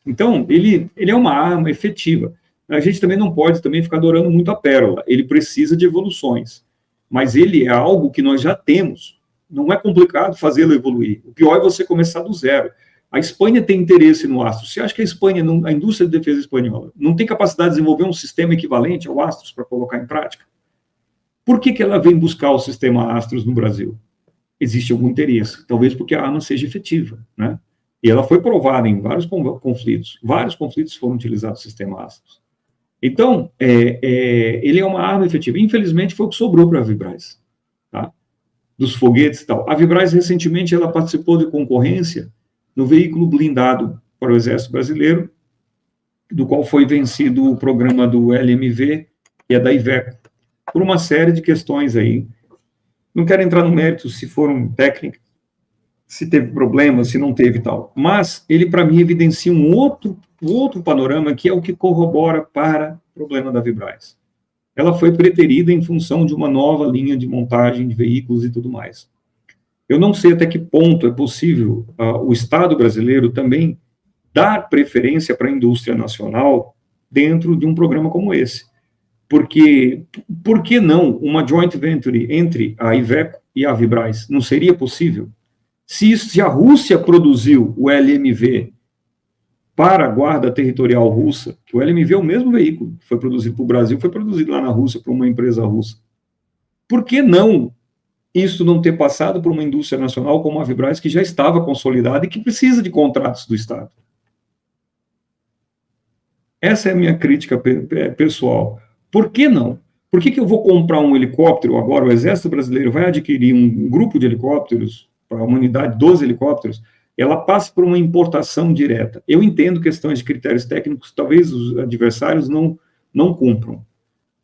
Então, ele é uma arma efetiva. A gente também não pode ficar adorando muito a pérola. Ele precisa de evoluções. Mas ele é algo que nós já temos. Não é complicado fazê-lo evoluir. O pior é você começar do zero. A Espanha tem interesse no Astros. Você acha que a Espanha, a indústria de defesa espanhola, não tem capacidade de desenvolver um sistema equivalente ao Astros para colocar em prática? Por que ela vem buscar o sistema Astros no Brasil? Existe algum interesse. Talvez porque a arma seja efetiva, né? E ela foi provada em vários conflitos. Vários conflitos foram utilizados o sistema Astros. Então, ele é uma arma efetiva. Infelizmente, foi o que sobrou para a Avibraz, tá? Dos foguetes e tal. A Avibraz, recentemente, ela participou de concorrência no veículo blindado para o Exército Brasileiro, do qual foi vencido o programa do LMV, que é da Iveco, por uma série de questões aí. Não quero entrar no mérito se foram técnicas, se teve problema, se não teve e tal. Mas ele, para mim, evidencia um outro panorama, que é o que corrobora para o problema da Avibraz. Ela foi preterida em função de uma nova linha de montagem de veículos e tudo mais. Eu não sei até que ponto é possível o Estado brasileiro também dar preferência para a indústria nacional dentro de um programa como esse. Porque, por que não uma joint venture entre a Iveco e a Avibraz? Não seria possível? Se a Rússia produziu o LMV para a Guarda Territorial Russa, que o LMV é o mesmo veículo que foi produzido para o Brasil, foi produzido lá na Rússia por uma empresa russa, por que não isso não ter passado por uma indústria nacional como a Vibraz, que já estava consolidada e que precisa de contratos do Estado. Essa é a minha crítica pessoal. Por que não? Por que eu vou comprar um helicóptero agora? O Exército Brasileiro vai adquirir um grupo de helicópteros, para a humanidade, 12 helicópteros, ela passa por uma importação direta. Eu entendo questões de critérios técnicos, talvez os adversários não cumpram.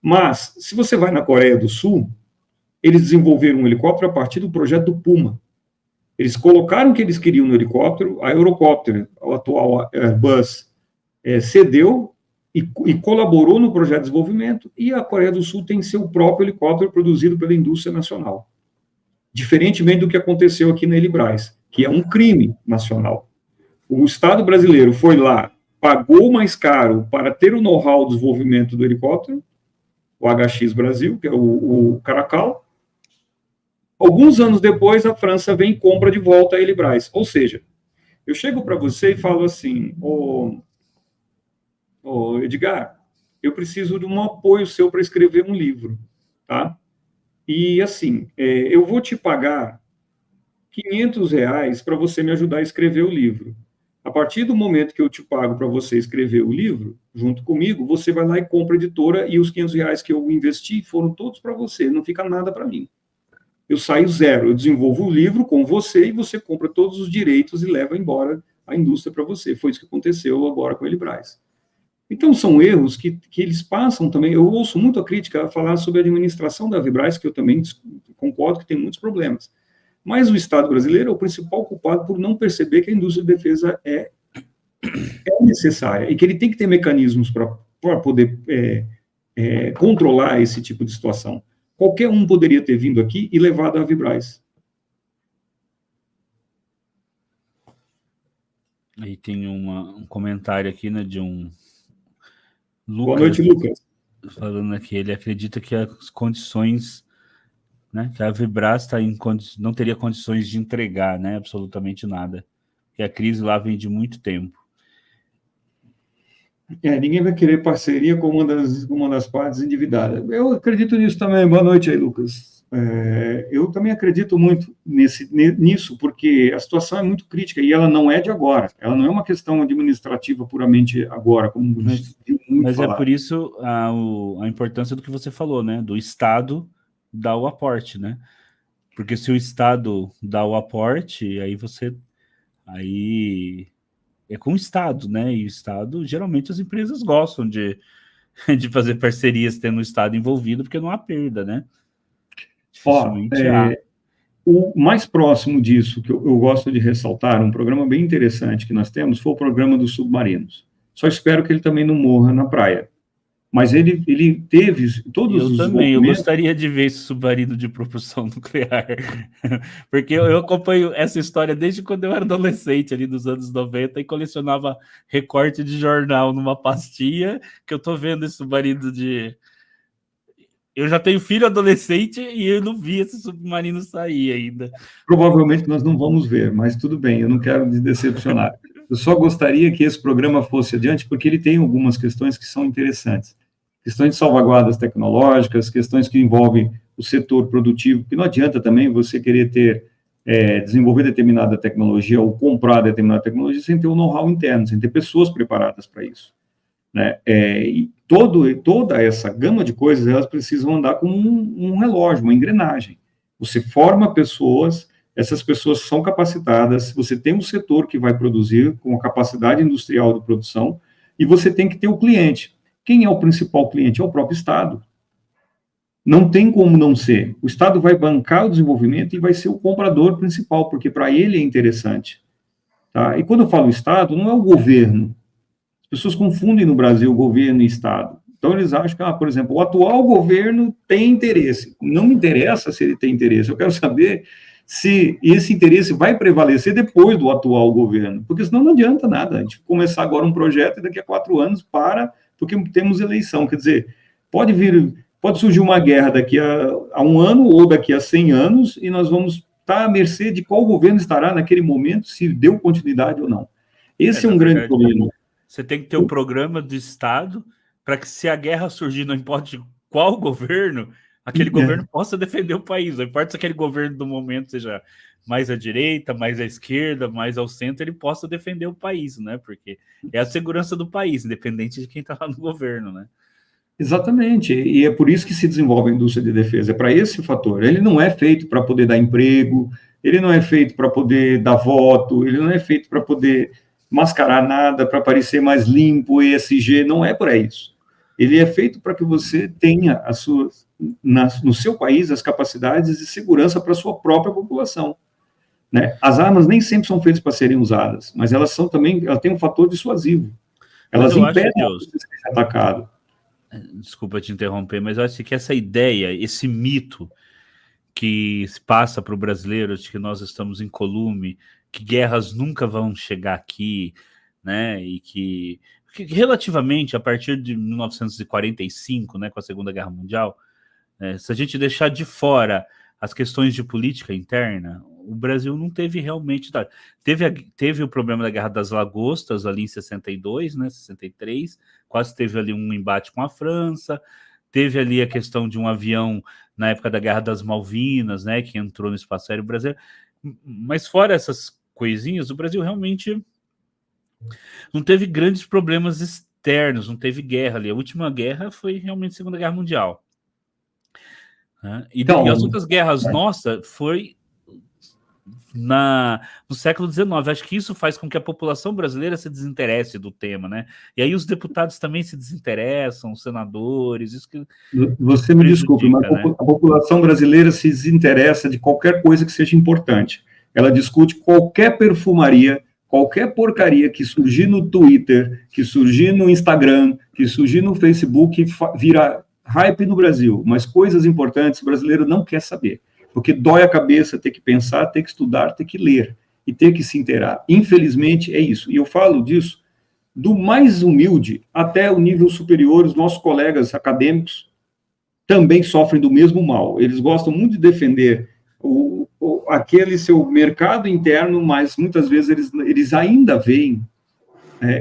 Mas, se você vai na Coreia do Sul, eles desenvolveram um helicóptero a partir do projeto do Puma. Eles colocaram o que eles queriam no helicóptero, a Eurocopter, o atual Airbus, cedeu e colaborou no projeto de desenvolvimento, e a Coreia do Sul tem seu próprio helicóptero produzido pela indústria nacional. Diferentemente do que aconteceu aqui na Elibraz, que é um crime nacional. O Estado brasileiro foi lá, pagou mais caro para ter o know-how do desenvolvimento do helicóptero, o HX Brasil, que é o Caracal. Alguns anos depois, a França vem e compra de volta a Elibraz. Ou seja, eu chego para você e falo assim, Edgar, eu preciso de um apoio seu para escrever um livro, tá? E, assim, eu vou te pagar R$ 500 para você me ajudar a escrever o livro. A partir do momento que eu te pago para você escrever o livro, junto comigo, você vai lá e compra a editora, e os R$ 500 que eu investi foram todos para você, não fica nada para mim. Eu saio zero, eu desenvolvo o livro com você e você compra todos os direitos e leva embora a indústria para você. Foi isso que aconteceu agora com a Elibraz. Então, são erros que eles passam também. Eu ouço muito a crítica a falar sobre a administração da Vibraz, que eu também concordo que tem muitos problemas. Mas o Estado brasileiro é o principal culpado por não perceber que a indústria de defesa é necessária e que ele tem que ter mecanismos para poder controlar esse tipo de situação. Qualquer um poderia ter vindo aqui e levado a Vibraz. Aí tem um comentário aqui, né, de um Lucas. Boa noite, Lucas. Falando aqui, ele acredita que as condições, né, que a Vibraz não teria condições de entregar, né, absolutamente nada. Que a crise lá vem de muito tempo. Ninguém vai querer parceria com uma das partes endividadas. Eu acredito nisso também. Boa noite aí, Lucas. Eu também acredito muito nisso, porque a situação é muito crítica e ela não é de agora. Ela não é uma questão administrativa puramente agora, como mas falar. É por isso a importância do que você falou, né? Do Estado dar o aporte, né? Porque se o Estado dá o aporte, aí é com o Estado, né? E o Estado, geralmente as empresas gostam de fazer parcerias tendo o Estado envolvido, porque não há perda, né? Dificilmente há. O mais próximo disso, que eu gosto de ressaltar, um programa bem interessante que nós temos, foi o programa dos submarinos. Só espero que ele também não morra na praia. Mas ele teve todos os também, eu gostaria de ver esse submarino de propulsão nuclear, porque eu acompanho essa história desde quando eu era adolescente, ali nos anos 90, e colecionava recorte de jornal numa pastinha, que eu tô vendo esse submarino de... Eu já tenho filho adolescente e eu não vi esse submarino sair ainda. Provavelmente nós não vamos ver, mas tudo bem, eu não quero me decepcionar. Eu só gostaria que esse programa fosse adiante, porque ele tem algumas questões que são interessantes. Questões de salvaguardas tecnológicas, questões que envolvem o setor produtivo, que não adianta também você querer desenvolver determinada tecnologia ou comprar determinada tecnologia sem ter um know-how interno, sem ter pessoas preparadas para isso. Né? E toda essa gama de coisas, elas precisam andar como um relógio, uma engrenagem. Você forma pessoas, essas pessoas são capacitadas, você tem um setor que vai produzir com a capacidade industrial de produção, e você tem que ter o cliente. Quem é o principal cliente? É o próprio Estado. Não tem como não ser. O Estado vai bancar o desenvolvimento e vai ser o comprador principal, porque para ele é interessante. Tá? E quando eu falo Estado, não é o governo. As pessoas confundem no Brasil governo e Estado. Então, eles acham que, por exemplo, o atual governo tem interesse. Não me interessa se ele tem interesse. Eu quero saber se esse interesse vai prevalecer depois do atual governo. Porque senão não adianta nada. A gente começar agora um projeto e daqui a 4 anos porque temos eleição. Quer dizer, pode surgir uma guerra daqui a 1 ano ou daqui a 100 anos e nós vamos estar à mercê de qual governo estará naquele momento, se deu continuidade ou não. Esse é um grande problema. Você tem que ter um programa do Estado para que, se a guerra surgir, não importa qual governo, aquele governo possa defender o país. Não importa se aquele governo do momento seja mais à direita, mais à esquerda, mais ao centro, ele possa defender o país, né? Porque é a segurança do país, independente de quem está lá no governo, né? Exatamente, e é por isso que se desenvolve a indústria de defesa, é para esse fator. Ele não é feito para poder dar emprego, ele não é feito para poder dar voto, ele não é feito para poder mascarar nada, para parecer mais limpo, ESG, não é para isso. Ele é feito para que você tenha as suas, no seu país as capacidades de segurança para a sua própria população. Né? As armas nem sempre são feitas para serem usadas, mas elas são também, elas têm um fator dissuasivo. Elas impedem o ser atacado. Desculpa te interromper, mas eu acho que essa ideia, esse mito que se passa para o brasileiro de que nós estamos incolume, que guerras nunca vão chegar aqui, né? E que relativamente a partir de 1945, né, com a Segunda Guerra Mundial, se a gente deixar de fora as questões de política interna, o Brasil não teve realmente... Teve o problema da Guerra das Lagostas, ali em 62, né, 63, quase teve ali um embate com a França, teve ali a questão de um avião na época da Guerra das Malvinas, né, que entrou no espaço aéreo brasileiro, mas fora essas coisinhas, o Brasil realmente não teve grandes problemas externos, não teve guerra ali. A última guerra foi realmente a Segunda Guerra Mundial. E as outras guerras nossas foi no século XIX. Acho que isso faz com que a população brasileira se desinteresse do tema, né? E aí os deputados também se desinteressam, os senadores, isso que você me desculpe, mas né? A população brasileira se desinteressa de qualquer coisa que seja importante. Ela discute qualquer perfumaria, qualquer porcaria que surgir no Twitter, que surgir no Instagram, que surgir no Facebook, vira hype no Brasil, mas coisas importantes o brasileiro não quer saber, porque dói a cabeça ter que pensar, ter que estudar, ter que ler e ter que se inteirar. Infelizmente, é isso. E eu falo disso do mais humilde até o nível superior. Os nossos colegas acadêmicos também sofrem do mesmo mal. Eles gostam muito de defender aquele seu mercado interno, mas muitas vezes eles ainda veem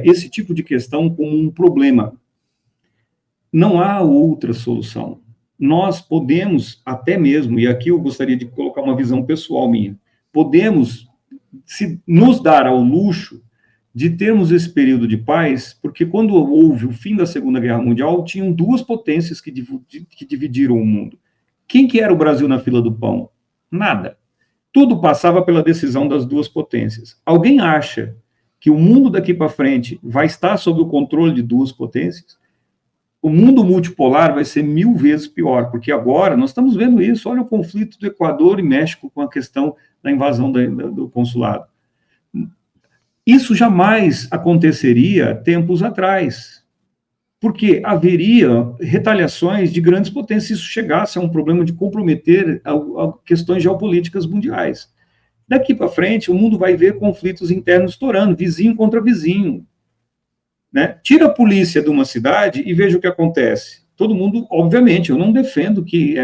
esse tipo de questão como um problema. Não há outra solução. Nós podemos, até mesmo, e aqui eu gostaria de colocar uma visão pessoal minha, podemos nos dar ao luxo de termos esse período de paz, porque quando houve o fim da Segunda Guerra Mundial, tinham duas potências que dividiram o mundo. Quem que era o Brasil na fila do pão? Nada. Tudo passava pela decisão das duas potências. Alguém acha que o mundo daqui para frente vai estar sob o controle de duas potências? O mundo multipolar vai ser 1000 vezes pior, porque agora nós estamos vendo isso. Olha o conflito do Equador e México com a questão da invasão do consulado. Isso jamais aconteceria tempos atrás, porque haveria retaliações de grandes potências se isso chegasse a um problema de comprometer a questões geopolíticas mundiais. Daqui para frente, o mundo vai ver conflitos internos estourando, vizinho contra vizinho. Né? Tira a polícia de uma cidade e veja o que acontece. Todo mundo, obviamente, eu não defendo que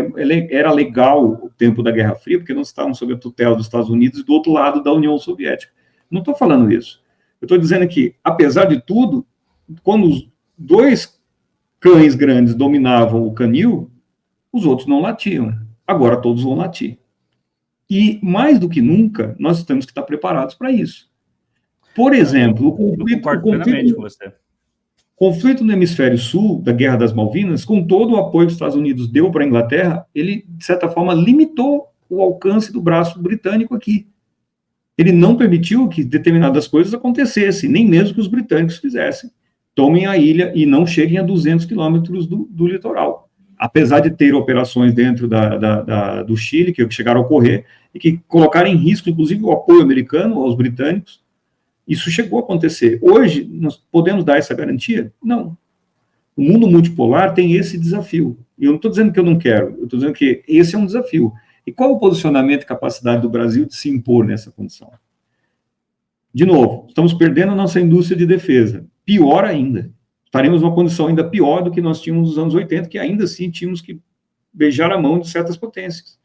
era legal o tempo da Guerra Fria, porque nós estávamos sob a tutela dos Estados Unidos e do outro lado da União Soviética. Não estou falando isso. Eu estou dizendo que, apesar de tudo, quando os dois cães grandes dominavam o canil, os outros não latiam. Agora todos vão latir. E, mais do que nunca, nós temos que estar preparados para isso. Por exemplo, o conflito no hemisfério sul, da Guerra das Malvinas, com todo o apoio que os Estados Unidos deu para a Inglaterra, ele, de certa forma, limitou o alcance do braço britânico aqui. Ele não permitiu que determinadas coisas acontecessem, nem mesmo que os britânicos fizessem. Tomem a ilha e não cheguem a 200 quilômetros do litoral. Apesar de ter operações dentro do Chile, que chegaram a ocorrer, e que colocaram em risco, inclusive, o apoio americano aos britânicos. Isso chegou a acontecer. Hoje, nós podemos dar essa garantia? Não. O mundo multipolar tem esse desafio. E eu não estou dizendo que eu não quero, eu estou dizendo que esse é um desafio. E qual o posicionamento e capacidade do Brasil de se impor nessa condição? De novo, estamos perdendo a nossa indústria de defesa. Pior ainda. Estaremos numa condição ainda pior do que nós tínhamos nos anos 80, que ainda assim tínhamos que beijar a mão de certas potências.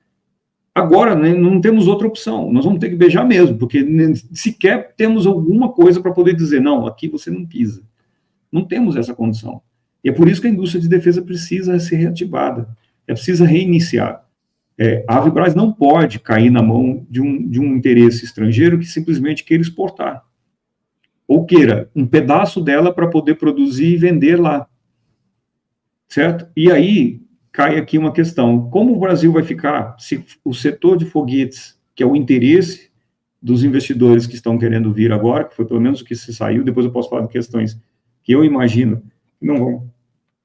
Agora, né, não temos outra opção, nós vamos ter que beijar mesmo, porque sequer temos alguma coisa para poder dizer, não, aqui você não pisa. Não temos essa condição. E é por isso que a indústria de defesa precisa ser reativada. precisa reiniciar. A Avibraz não pode cair na mão de um interesse estrangeiro que simplesmente queira exportar, ou queira um pedaço dela para poder produzir e vender lá, certo? E aí cai aqui uma questão, como o Brasil vai ficar se o setor de foguetes, que é o interesse dos investidores que estão querendo vir agora, que foi pelo menos o que se saiu, depois eu posso falar de questões que eu imagino que não vão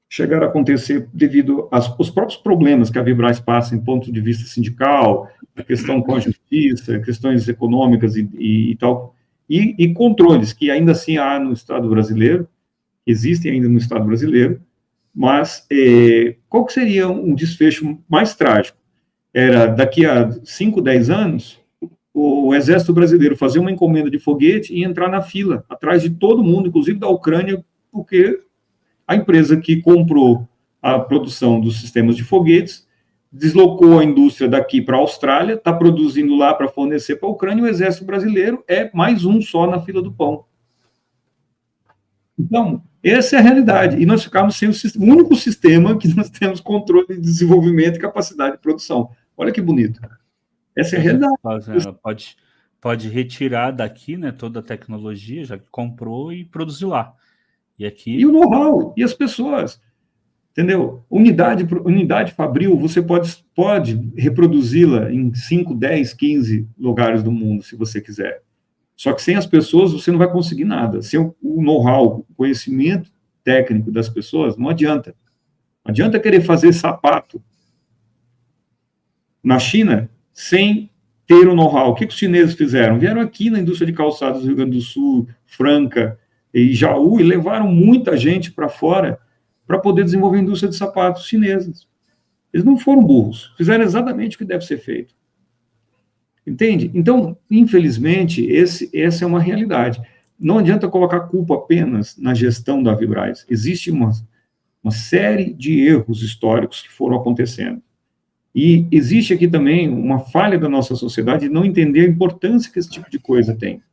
chegar a acontecer devido aos próprios problemas que a Vibraz passa em ponto de vista sindical, a questão com a justiça, questões econômicas e tal, e controles que ainda assim há no Estado brasileiro, existem ainda no Estado brasileiro, mas qual que seria um desfecho mais trágico? Era daqui a 5, 10 anos, o Exército Brasileiro fazer uma encomenda de foguete e entrar na fila, atrás de todo mundo, inclusive da Ucrânia, porque a empresa que comprou a produção dos sistemas de foguetes deslocou a indústria daqui para a Austrália, está produzindo lá para fornecer para a Ucrânia, e o Exército Brasileiro é mais um só na fila do pão. Então, essa é a realidade. E nós ficamos sem o único sistema que nós temos controle de desenvolvimento e capacidade de produção. Olha que bonito. Essa é a realidade. Ela pode retirar daqui, né, toda a tecnologia, já que comprou, e produzir lá. E o know-how, e as pessoas, entendeu? Unidade fabril, você pode reproduzi-la em 5, 10, 15 lugares do mundo, se você quiser. Só que sem as pessoas, você não vai conseguir nada. Sem o know-how, o conhecimento técnico das pessoas, não adianta. Não adianta querer fazer sapato na China sem ter o know-how. O que os chineses fizeram? Vieram aqui na indústria de calçados do Rio Grande do Sul, Franca e Jaú, e levaram muita gente para fora para poder desenvolver a indústria de sapatos chinesas. Eles não foram burros, fizeram exatamente o que deve ser feito. Entende? Então, infelizmente, essa é uma realidade. Não adianta colocar culpa apenas na gestão da Vibraz. Existe uma série de erros históricos que foram acontecendo. E existe aqui também uma falha da nossa sociedade de não entender a importância que esse tipo de coisa tem.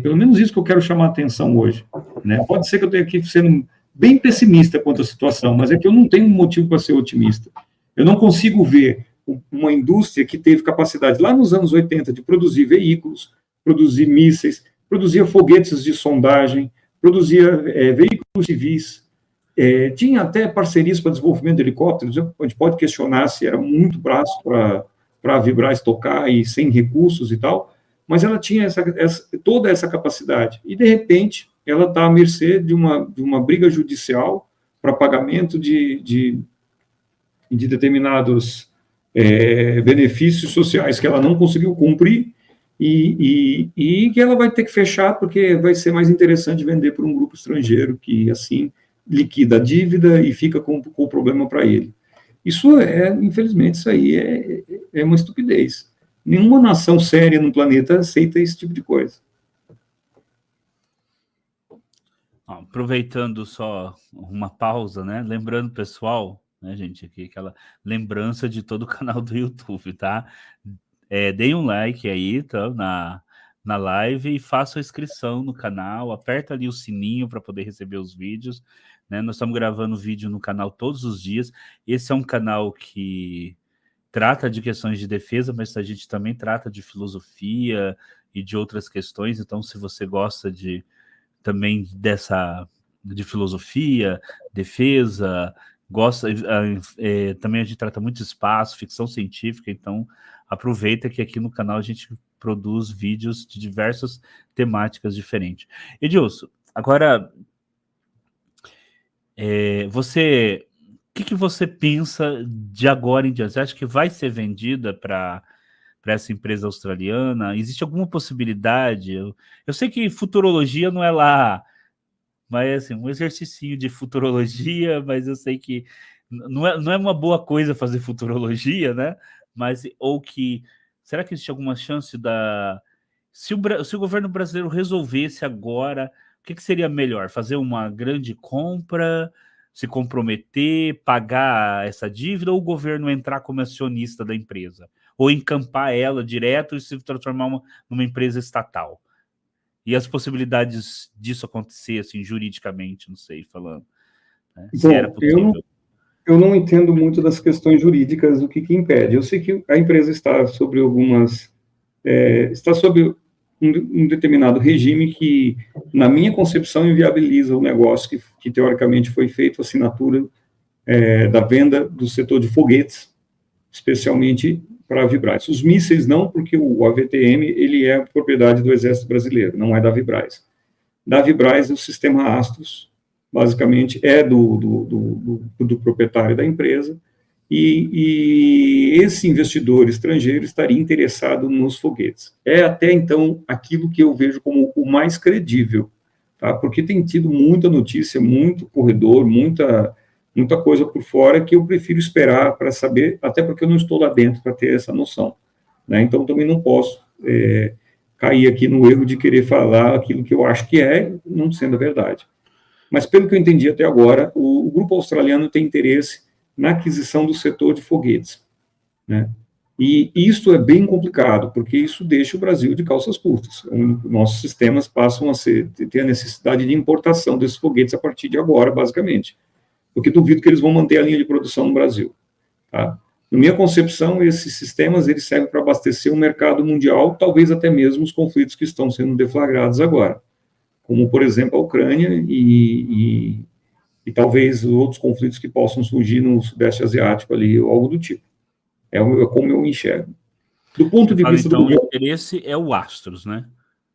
Pelo menos isso que eu quero chamar a atenção hoje. Né? Pode ser que eu esteja aqui sendo bem pessimista quanto à situação, mas é que eu não tenho motivo para ser otimista. Eu não consigo ver uma indústria que teve capacidade lá nos anos 80 de produzir veículos, produzir mísseis, produzia foguetes de sondagem, produzia veículos civis, tinha até parcerias para desenvolvimento de helicópteros. A gente pode questionar se era muito braço para a Vibraz tocar e sem recursos e tal, mas ela tinha toda essa capacidade. E, de repente, ela está à mercê de uma briga judicial para pagamento de determinados benefícios sociais que ela não conseguiu cumprir e que ela vai ter que fechar porque vai ser mais interessante vender para um grupo estrangeiro que, assim, liquida a dívida e fica com o problema para ele. Infelizmente, isso aí é uma estupidez. Nenhuma nação séria no planeta aceita esse tipo de coisa. Aproveitando só uma pausa, né? Lembrando, pessoal, né, gente, aqui aquela lembrança de todo o canal do YouTube, tá? Deem um like aí, tá? Na live, e façam a inscrição no canal, aperta ali o sininho para poder receber os vídeos, né? Nós estamos gravando vídeo no canal todos os dias. Esse é um canal que trata de questões de defesa, mas a gente também trata de filosofia e de outras questões. Então, se você gosta também de filosofia, defesa, gosta, também a gente trata muito espaço, ficção científica, então aproveita que aqui no canal a gente produz vídeos de diversas temáticas diferentes. Edilson, agora, o que você pensa de agora em diante? Você acha que vai ser vendida para essa empresa australiana? Existe alguma possibilidade? Eu sei que futurologia não é lá, mas assim, um exercício de futurologia, mas eu sei que não é uma boa coisa fazer futurologia, né? Mas, será que existe alguma chance se o governo brasileiro resolvesse agora, o que seria melhor? Fazer uma grande compra, se comprometer, pagar essa dívida, ou o governo entrar como acionista da empresa? Ou encampar ela direto e se transformar numa empresa estatal? E as possibilidades disso acontecer, assim, juridicamente, não sei, falando, né? Se era possível. Eu não entendo muito das questões jurídicas, o que impede. Eu sei que a empresa está sobre está sob um determinado regime que, na minha concepção, inviabiliza o negócio que teoricamente foi feito, a assinatura da venda do setor de foguetes, especialmente para a Vibraz. Os mísseis não, porque o AVTM ele é propriedade do Exército Brasileiro, não é da Vibraz. Da Vibraz, o sistema Astros, basicamente, é do proprietário da empresa, e esse investidor estrangeiro estaria interessado nos foguetes. É até então aquilo que eu vejo como o mais credível, tá? Porque tem tido muita notícia, muito corredor, muita coisa por fora que eu prefiro esperar para saber, até porque eu não estou lá dentro para ter essa noção, né? Então também não posso cair aqui no erro de querer falar aquilo que eu acho que não sendo a verdade. Mas pelo que eu entendi até agora, o grupo australiano tem interesse na aquisição do setor de foguetes, né? E isto é bem complicado, porque isso deixa o Brasil de calças curtas. Nossos sistemas passam a ter a necessidade de importação desses foguetes a partir de agora, basicamente. Porque duvido que eles vão manter a linha de produção no Brasil, tá? Na minha concepção, esses sistemas eles servem para abastecer o mercado mundial, talvez até mesmo os conflitos que estão sendo deflagrados agora, como, por exemplo, a Ucrânia e talvez outros conflitos que possam surgir no Sudeste Asiático ali, ou algo do tipo. É como eu enxergo. Do ponto de vista então, do governo... o interesse é o Astros, né?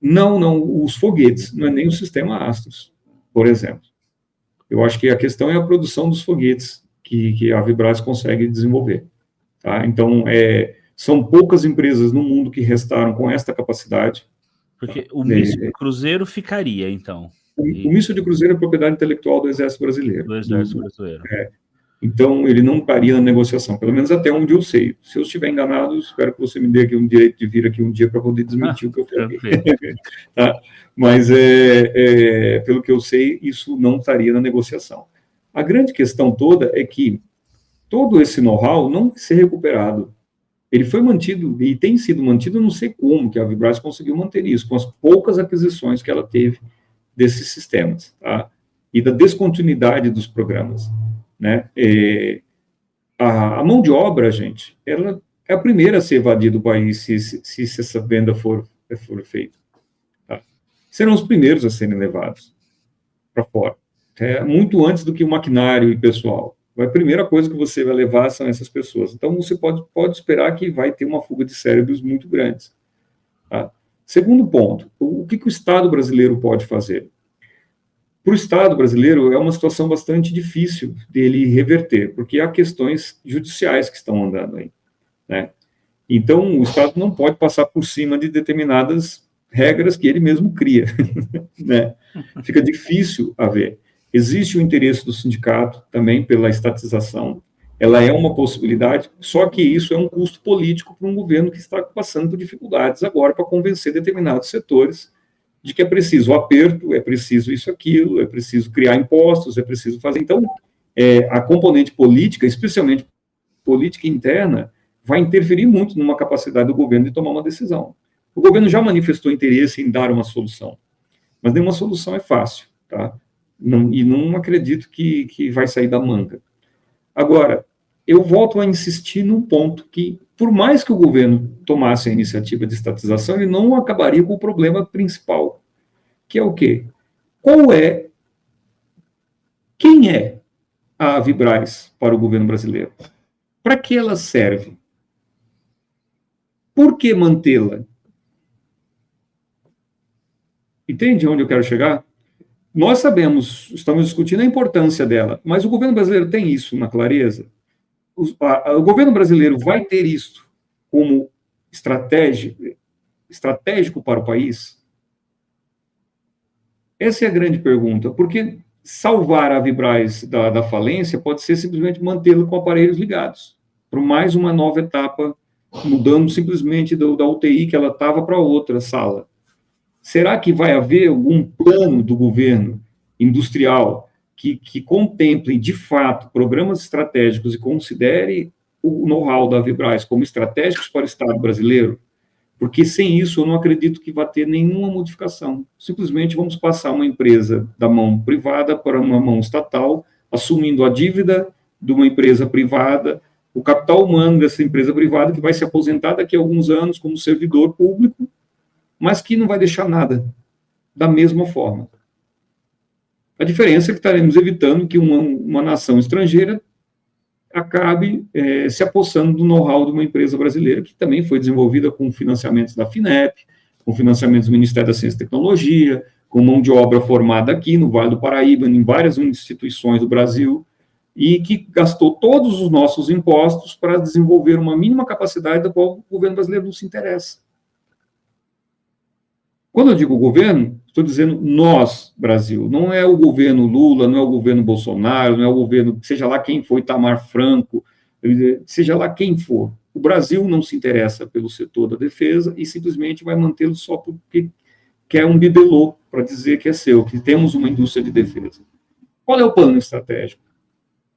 Não, os foguetes, não é nem o sistema Astros, por exemplo. Eu acho que a questão é a produção dos foguetes que a Vibraz consegue desenvolver, tá? Então, são poucas empresas no mundo que restaram com esta capacidade. Porque o míssil de cruzeiro ficaria, então. O míssil de cruzeiro é propriedade intelectual do Exército Brasileiro. Do Exército Brasileiro. Então, ele não estaria na negociação, pelo menos até onde eu sei. Se eu estiver enganado, espero que você me dê aqui um direito de vir aqui um dia para poder desmentir o que eu falei. Tá? Mas, pelo que eu sei, isso não estaria na negociação. A grande questão toda é que todo esse know-how não vai ser recuperado. Ele foi mantido, e tem sido mantido, não sei como, que a Vibraz conseguiu manter isso, com as poucas aquisições que ela teve desses sistemas, tá? E da descontinuidade dos programas, né? A mão de obra, gente, ela é a primeira a ser evadida do país se essa venda for feita, tá? Serão os primeiros a serem levados para fora, muito antes do que o maquinário e pessoal. A primeira coisa que você vai levar são essas pessoas. Então, você pode esperar que vai ter uma fuga de cérebros muito grandes, tá? Segundo ponto, o que o Estado brasileiro pode fazer? Para o Estado brasileiro, é uma situação bastante difícil dele reverter, porque há questões judiciais que estão andando aí, né? Então, o Estado não pode passar por cima de determinadas regras que ele mesmo cria, né? Fica difícil a ver. Existe o interesse do sindicato também pela estatização, ela é uma possibilidade, só que isso é um custo político para um governo que está passando por dificuldades agora para convencer determinados setores de que é preciso o aperto, é preciso isso, aquilo, é preciso criar impostos, é preciso fazer. Então, a componente política, especialmente política interna, vai interferir muito numa capacidade do governo de tomar uma decisão. O governo já manifestou interesse em dar uma solução, mas nenhuma solução é fácil, tá? Não acredito que vai sair da manga. Agora, eu volto a insistir num ponto que, por mais que o governo tomasse a iniciativa de estatização, ele não acabaria com o problema principal, que é o quê? Quem é a Vibraz para o governo brasileiro? Para que ela serve? Por que mantê-la? Entende onde eu quero chegar? Nós sabemos, estamos discutindo a importância dela, mas o governo brasileiro tem isso na clareza? O governo brasileiro vai ter isso como estratégico para o país? Essa é a grande pergunta, porque salvar a Vibraz da falência pode ser simplesmente mantê-la com aparelhos ligados, para mais uma nova etapa, mudando simplesmente da UTI que ela estava para outra sala. Será que vai haver algum plano do governo industrial que contemple, de fato, programas estratégicos e considere o know-how da Vibraz como estratégicos para o Estado brasileiro? Porque sem isso eu não acredito que vá ter nenhuma modificação. Simplesmente vamos passar uma empresa da mão privada para uma mão estatal, assumindo a dívida de uma empresa privada, o capital humano dessa empresa privada que vai se aposentar daqui a alguns anos como servidor público, mas que não vai deixar nada da mesma forma. A diferença é que estaremos evitando que uma nação estrangeira acabe se apossando do know-how de uma empresa brasileira, que também foi desenvolvida com financiamentos da FINEP, com financiamentos do Ministério da Ciência e Tecnologia, com mão de obra formada aqui no Vale do Paraíba, em várias instituições do Brasil, e que gastou todos os nossos impostos para desenvolver uma mínima capacidade da qual o governo brasileiro não se interessa. Quando eu digo governo, estou dizendo nós, Brasil. Não é o governo Lula, não é o governo Bolsonaro, não é o governo, seja lá quem for, Itamar Franco, seja lá quem for. O Brasil não se interessa pelo setor da defesa e simplesmente vai mantê-lo só porque quer um bibelô para dizer que é seu, que temos uma indústria de defesa. Qual é o plano estratégico?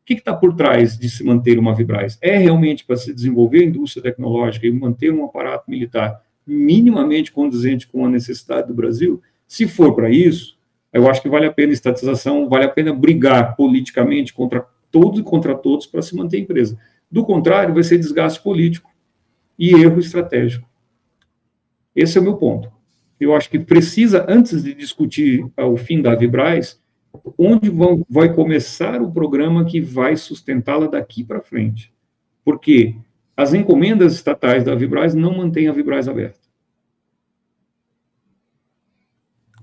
O que está por trás de se manter uma Vibraz? É realmente para se desenvolver a indústria tecnológica e manter um aparato militar minimamente condizente com a necessidade do Brasil? Se for para isso, eu acho que vale a pena estatização, vale a pena brigar politicamente contra todos e contra todos para se manter a empresa. Do contrário, vai ser desgaste político e erro estratégico. Esse é o meu ponto. Eu acho que precisa, antes de discutir o fim da Vibraz, onde vai começar o programa que vai sustentá-la daqui para frente. Porque as encomendas estatais da Vibraz não mantêm a Vibraz aberta.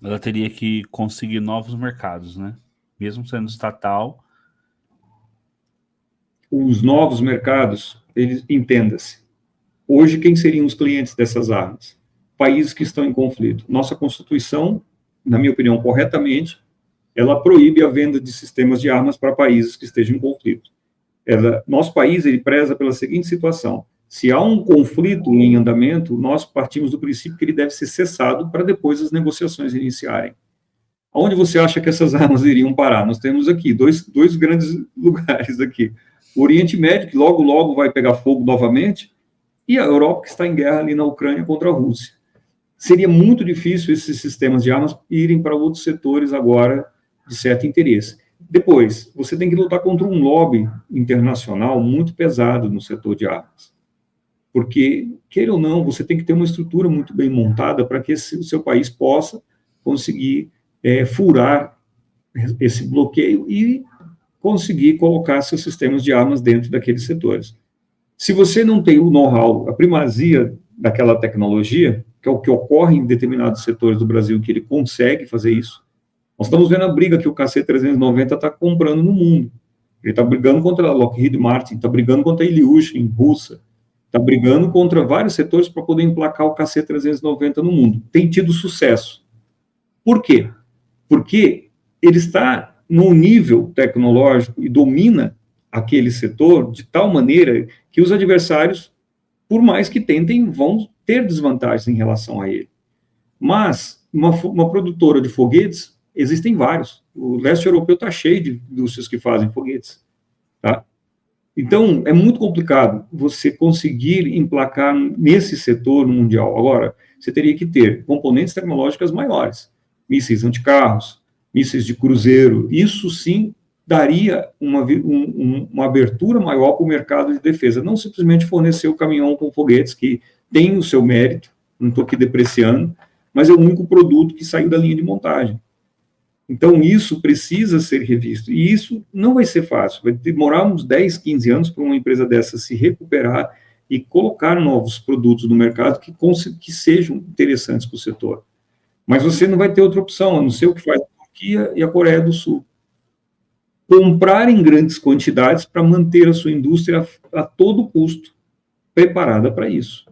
Ela teria que conseguir novos mercados, né? Mesmo sendo estatal. Os novos mercados, eles, entenda-se. Hoje, quem seriam os clientes dessas armas? Países que estão em conflito. Nossa Constituição, na minha opinião, corretamente, ela proíbe a venda de sistemas de armas para países que estejam em conflito. Nosso país, ele preza pela seguinte situação: se há um conflito em andamento, nós partimos do princípio que ele deve ser cessado para depois as negociações iniciarem. Onde você acha que essas armas iriam parar? Nós temos aqui dois grandes lugares aqui. O Oriente Médio, que logo, logo vai pegar fogo novamente, e a Europa, que está em guerra ali na Ucrânia contra a Rússia. Seria muito difícil esses sistemas de armas irem para outros setores agora de certo interesse. Depois, você tem que lutar contra um lobby internacional muito pesado no setor de armas. Porque, queira ou não, você tem que ter uma estrutura muito bem montada para que o seu país possa conseguir furar esse bloqueio e conseguir colocar seus sistemas de armas dentro daqueles setores. Se você não tem o know-how, a primazia daquela tecnologia, que é o que ocorre em determinados setores do Brasil, que ele consegue fazer isso, nós estamos vendo a briga que o KC-390 está comprando no mundo. Ele está brigando contra a Lockheed Martin, está brigando contra a Ilyushin, russa, está brigando contra vários setores para poder emplacar o KC-390 no mundo. Tem tido sucesso. Por quê? Porque ele está num nível tecnológico e domina aquele setor de tal maneira que os adversários, por mais que tentem, vão ter desvantagens em relação a ele. Mas uma produtora de foguetes, existem vários. O leste europeu está cheio de indústrias que fazem foguetes. Tá? Então, é muito complicado você conseguir emplacar nesse setor mundial. Agora, você teria que ter componentes tecnológicas maiores, mísseis anticarros, mísseis de cruzeiro. Isso sim daria uma abertura maior para o mercado de defesa, não simplesmente fornecer o caminhão com foguetes, que tem o seu mérito, não estou aqui depreciando, mas é o único produto que saiu da linha de montagem. Então, isso precisa ser revisto, e isso não vai ser fácil, vai demorar uns 10, 15 anos para uma empresa dessa se recuperar e colocar novos produtos no mercado que sejam interessantes para o setor. Mas você não vai ter outra opção, a não ser o que faz a Turquia e a Coreia do Sul. Comprar em grandes quantidades para manter a sua indústria a todo custo preparada para isso.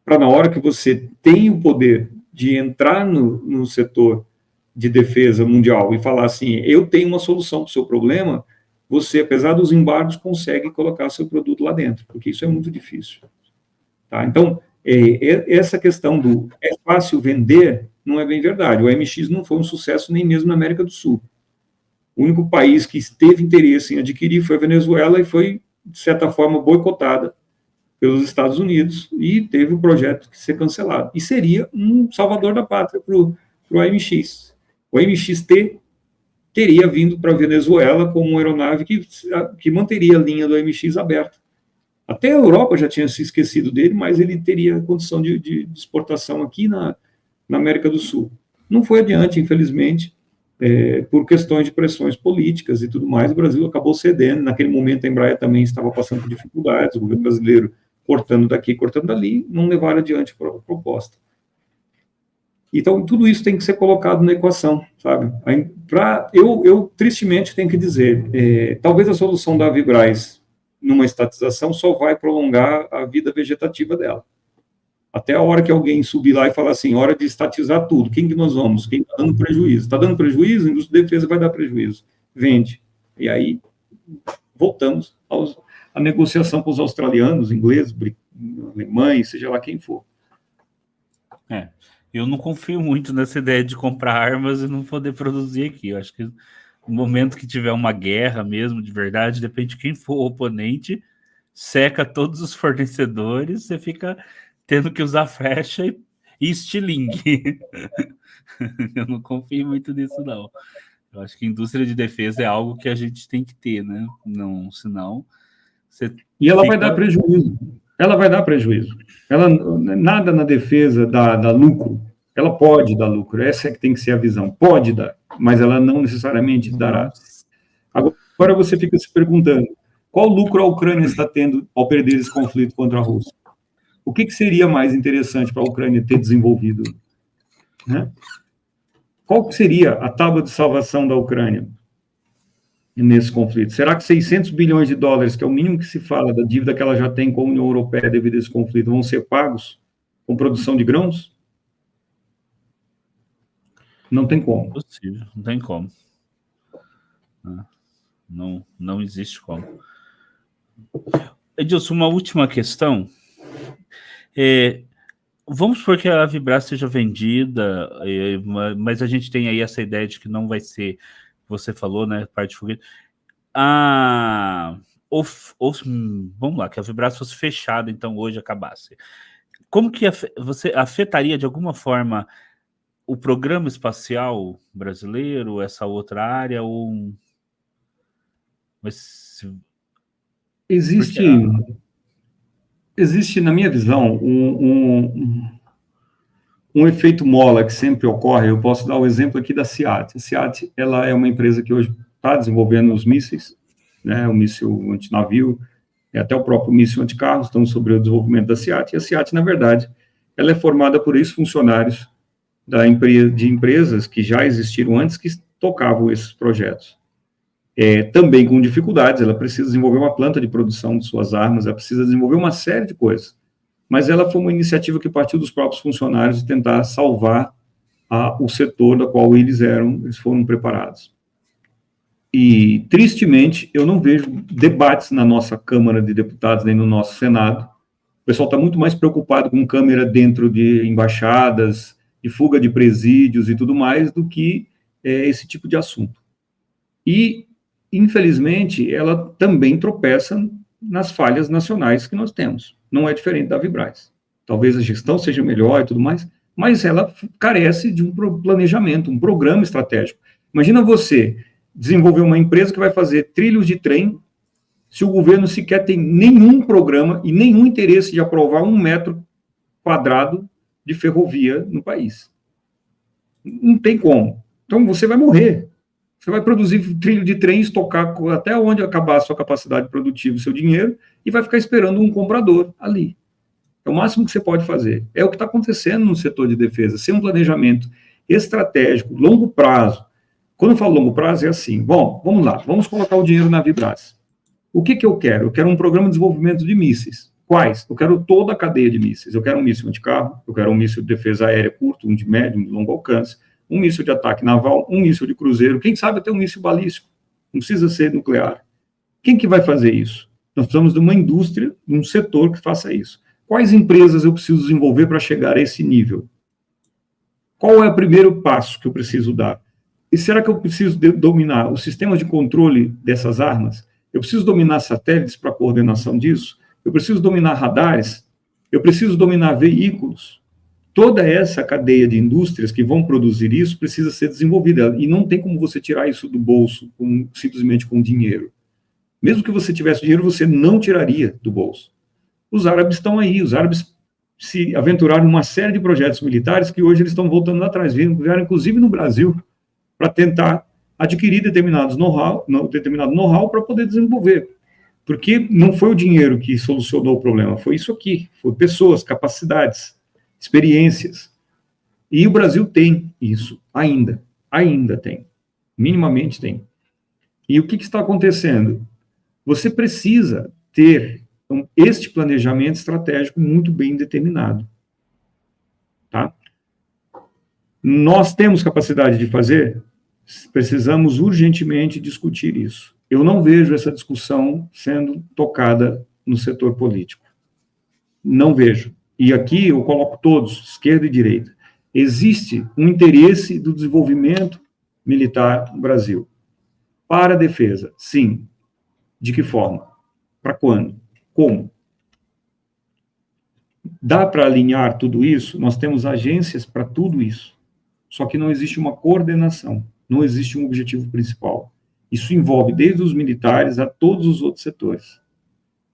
Para na hora que você tem o poder de entrar no setor de defesa mundial e falar assim, eu tenho uma solução para o seu problema, você, apesar dos embargos, consegue colocar seu produto lá dentro, porque isso é muito difícil. Tá? Então, essa questão do é fácil vender, não é bem verdade. O MX não foi um sucesso nem mesmo na América do Sul. O único país que teve interesse em adquirir foi a Venezuela e foi, de certa forma, boicotada pelos Estados Unidos e teve o projeto que ser cancelado. E seria um salvador da pátria para o AMX. O AMX-T teria vindo para a Venezuela como uma aeronave que manteria a linha do MX aberta. Até a Europa já tinha se esquecido dele, mas ele teria condição de exportação aqui na América do Sul. Não foi adiante, infelizmente, por questões de pressões políticas e tudo mais, o Brasil acabou cedendo. Naquele momento, a Embraer também estava passando por dificuldades, o governo brasileiro cortando daqui, cortando dali, não levaram adiante a proposta. Então, tudo isso tem que ser colocado na equação, sabe? Eu tristemente, tenho que dizer, talvez a solução da Avibraz numa estatização só vai prolongar a vida vegetativa dela. Até a hora que alguém subir lá e falar assim, hora de estatizar tudo, quem que nós vamos? Quem está dando prejuízo? Está dando prejuízo? A indústria de defesa vai dar prejuízo. Vende. E aí, voltamos à negociação com os australianos, ingleses, alemães, seja lá quem for. Eu não confio muito nessa ideia de comprar armas e não poder produzir aqui. Eu acho que no momento que tiver uma guerra mesmo, de verdade, depende de quem for o oponente, seca todos os fornecedores, você fica tendo que usar flecha e estilingue. Eu não confio muito nisso, não. Eu acho que a indústria de defesa é algo que a gente tem que ter, né? Não, senão... E ela vai dar prejuízo. Ela vai dar prejuízo. Nada na defesa dá lucro. Ela pode dar lucro. Essa é que tem que ser a visão. Pode dar, mas ela não necessariamente dará. Agora você fica se perguntando, qual lucro a Ucrânia está tendo ao perder esse conflito contra a Rússia? O que seria mais interessante para a Ucrânia ter desenvolvido? Né? Qual seria a tábua de salvação da Ucrânia nesse conflito? Será que 600 bilhões de dólares, que é o mínimo que se fala da dívida que ela já tem com a União Europeia devido a esse conflito, vão ser pagos com produção de grãos? Não tem como. Possível, não tem como. Não existe como. Edilson, uma última questão. Vamos supor que a Avibraz seja vendida, mas a gente tem aí essa ideia de que não vai ser, você falou, né, parte de foguete. Vamos lá, que a Avibraz fosse fechada, então hoje acabasse. Como que você afetaria de alguma forma o programa espacial brasileiro, essa outra área, ou... Existe, na minha visão, um efeito mola que sempre ocorre. Eu posso dar o exemplo aqui da SEAT. A SEAT, ela é uma empresa que hoje está desenvolvendo os mísseis, né, o míssil antinavio, e até o próprio míssil anticarro estão sobre o desenvolvimento da SEAT. E a SEAT, na verdade, ela é formada por ex-funcionários de empresas que já existiram antes, que tocavam esses projetos. Também com dificuldades, ela precisa desenvolver uma planta de produção de suas armas, ela precisa desenvolver uma série de coisas. Mas ela foi uma iniciativa que partiu dos próprios funcionários de tentar salvar o setor da qual eles foram preparados. E, tristemente, eu não vejo debates na nossa Câmara de Deputados, nem no nosso Senado. O pessoal está muito mais preocupado com câmera dentro de embaixadas, de fuga de presídios e tudo mais, do que esse tipo de assunto. E, infelizmente, ela também tropeça nas falhas nacionais que nós temos. Não é diferente da Avibraz. Talvez a gestão seja melhor e tudo mais, mas ela carece de um planejamento, um programa estratégico. Imagina você desenvolver uma empresa que vai fazer trilhos de trem, se o governo sequer tem nenhum programa e nenhum interesse de aprovar 1 metro quadrado de ferrovia no país. Não tem como. Então, você vai morrer. Você vai produzir trilho de trem, estocar até onde acabar a sua capacidade produtiva, o seu dinheiro, e vai ficar esperando um comprador ali. É o máximo que você pode fazer. É o que está acontecendo no setor de defesa, sem um planejamento estratégico, longo prazo. Quando eu falo longo prazo, é assim, bom, vamos lá, vamos colocar o dinheiro na Avibraz. O que eu quero? Eu quero um programa de desenvolvimento de mísseis. Quais? Eu quero toda a cadeia de mísseis. Eu quero um míssil anticarro, eu quero um míssil de defesa aérea curto, um de médio, um de longo alcance, um míssil de ataque naval, um míssil de cruzeiro, quem sabe até um míssil balístico. Não precisa ser nuclear. Quem que vai fazer isso? Nós precisamos de uma indústria, de um setor que faça isso. Quais empresas eu preciso desenvolver para chegar a esse nível? Qual é o primeiro passo que eu preciso dar? E será que eu preciso dominar os sistemas de controle dessas armas? Eu preciso dominar satélites para a coordenação disso? Eu preciso dominar radares? Eu preciso dominar veículos? toda essa cadeia de indústrias que vão produzir isso precisa ser desenvolvida, e não tem como você tirar isso do bolso simplesmente com dinheiro. Mesmo que você tivesse dinheiro, você não tiraria do bolso. Os árabes estão aí, os árabes se aventuraram em uma série de projetos militares que hoje eles estão voltando atrás, vieram inclusive no Brasil, para tentar adquirir determinado know-how para poder desenvolver. Porque não foi o dinheiro que solucionou o problema, foi isso aqui, foi pessoas, capacidades, experiências. E o Brasil tem isso, ainda tem, minimamente tem. E o que está acontecendo? Você precisa ter este planejamento estratégico muito bem determinado. Tá? Nós temos capacidade de fazer? Precisamos urgentemente discutir isso. Eu não vejo essa discussão sendo tocada no setor político. Não vejo. E aqui eu coloco todos, esquerda e direita. Existe um interesse do desenvolvimento militar no Brasil. Para a defesa, sim. De que forma? Para quando? Como? Dá para alinhar tudo isso? Nós temos agências para tudo isso. Só que não existe uma coordenação, não existe um objetivo principal. Isso envolve desde os militares a todos os outros setores.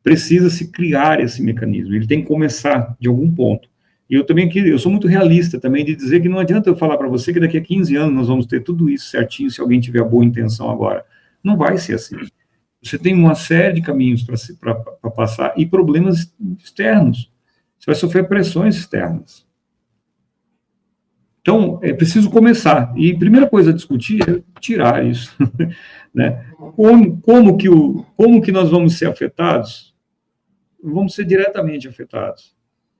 Precisa-se criar esse mecanismo, ele tem que começar de algum ponto. E eu sou muito realista também de dizer que não adianta eu falar para você que daqui a 15 anos nós vamos ter tudo isso certinho se alguém tiver boa intenção agora. Não vai ser assim. Você tem uma série de caminhos para passar e problemas externos. Você vai sofrer pressões externas. Então, é preciso começar. E a primeira coisa a discutir é tirar isso. Né? Como que nós vamos ser afetados? Vamos ser diretamente afetados.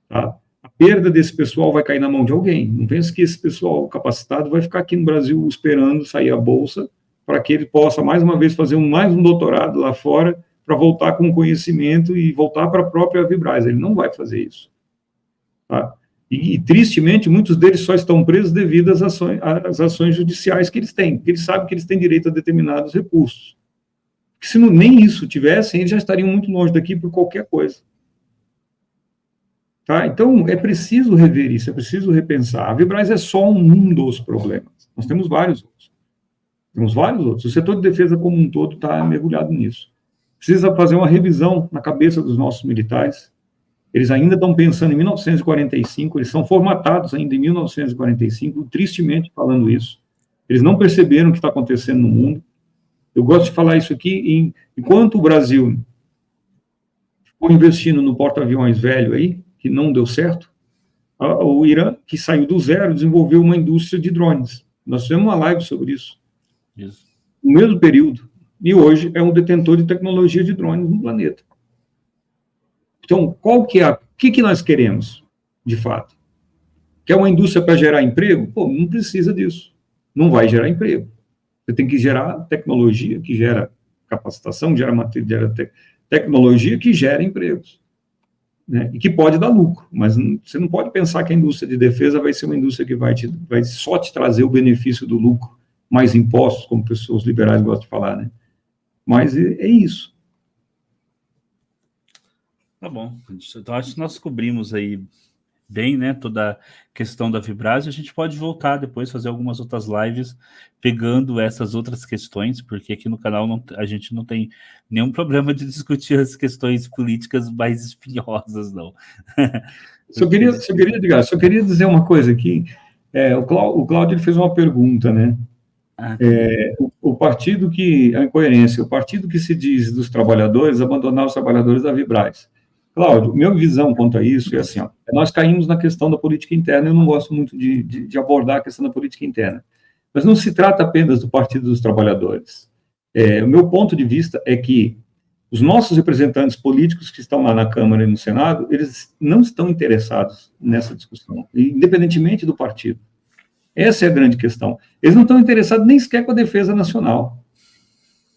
Tá? A perda desse pessoal vai cair na mão de alguém. Não pense que esse pessoal capacitado vai ficar aqui no Brasil esperando sair a bolsa para que ele possa, mais uma vez, fazer mais um doutorado lá fora para voltar com conhecimento e voltar para a própria Vibraz. Ele não vai fazer isso. Tá? E, tristemente, muitos deles só estão presos devido às ações judiciais que eles têm, porque eles sabem que eles têm direito a determinados recursos. Porque se nem isso tivessem, eles já estariam muito longe daqui por qualquer coisa. Tá? Então, é preciso rever isso, é preciso repensar. A Vibraz é só um dos problemas. Nós temos vários outros. Temos vários outros. O setor de defesa como um todo está mergulhado nisso. Precisa fazer uma revisão na cabeça dos nossos militares. Eles ainda estão pensando em 1945, eles são formatados ainda em 1945, tristemente falando isso. Eles não perceberam o que está acontecendo no mundo. Eu gosto de falar isso aqui, enquanto o Brasil ficou investindo no porta-aviões velho aí, que não deu certo, o Irã, que saiu do zero, desenvolveu uma indústria de drones. Nós fizemos uma live sobre isso. No mesmo período. E hoje é um detentor de tecnologia de drones no planeta. Então, o que nós queremos, de fato? Quer uma indústria para gerar emprego? Pô, não precisa disso. Não vai gerar emprego. Você tem que gerar tecnologia que gera capacitação, gera tecnologia que gera empregos. Né? E que pode dar lucro. Mas você não pode pensar que a indústria de defesa vai ser uma indústria que vai só te trazer o benefício do lucro, mais impostos, como pessoas liberais gostam de falar, né? Mas é isso. Tá bom. Então, acho que nós cobrimos aí bem, né, toda a questão da Vibraz. A gente pode voltar depois, fazer algumas outras lives, pegando essas outras questões, porque aqui no canal a gente não tem nenhum problema de discutir as questões políticas mais espinhosas, não. Só queria dizer uma coisa aqui. O Cláudio fez uma pergunta, né? O partido a incoerência, o partido que se diz dos trabalhadores, abandonar os trabalhadores da Vibraz. Cláudio, minha visão quanto a isso é assim, nós caímos na questão da política interna, eu não gosto muito de abordar a questão da política interna, mas não se trata apenas do Partido dos Trabalhadores. O meu ponto de vista é que os nossos representantes políticos que estão lá na Câmara e no Senado, eles não estão interessados nessa discussão, independentemente do partido. Essa é a grande questão. Eles não estão interessados nem sequer com a defesa nacional.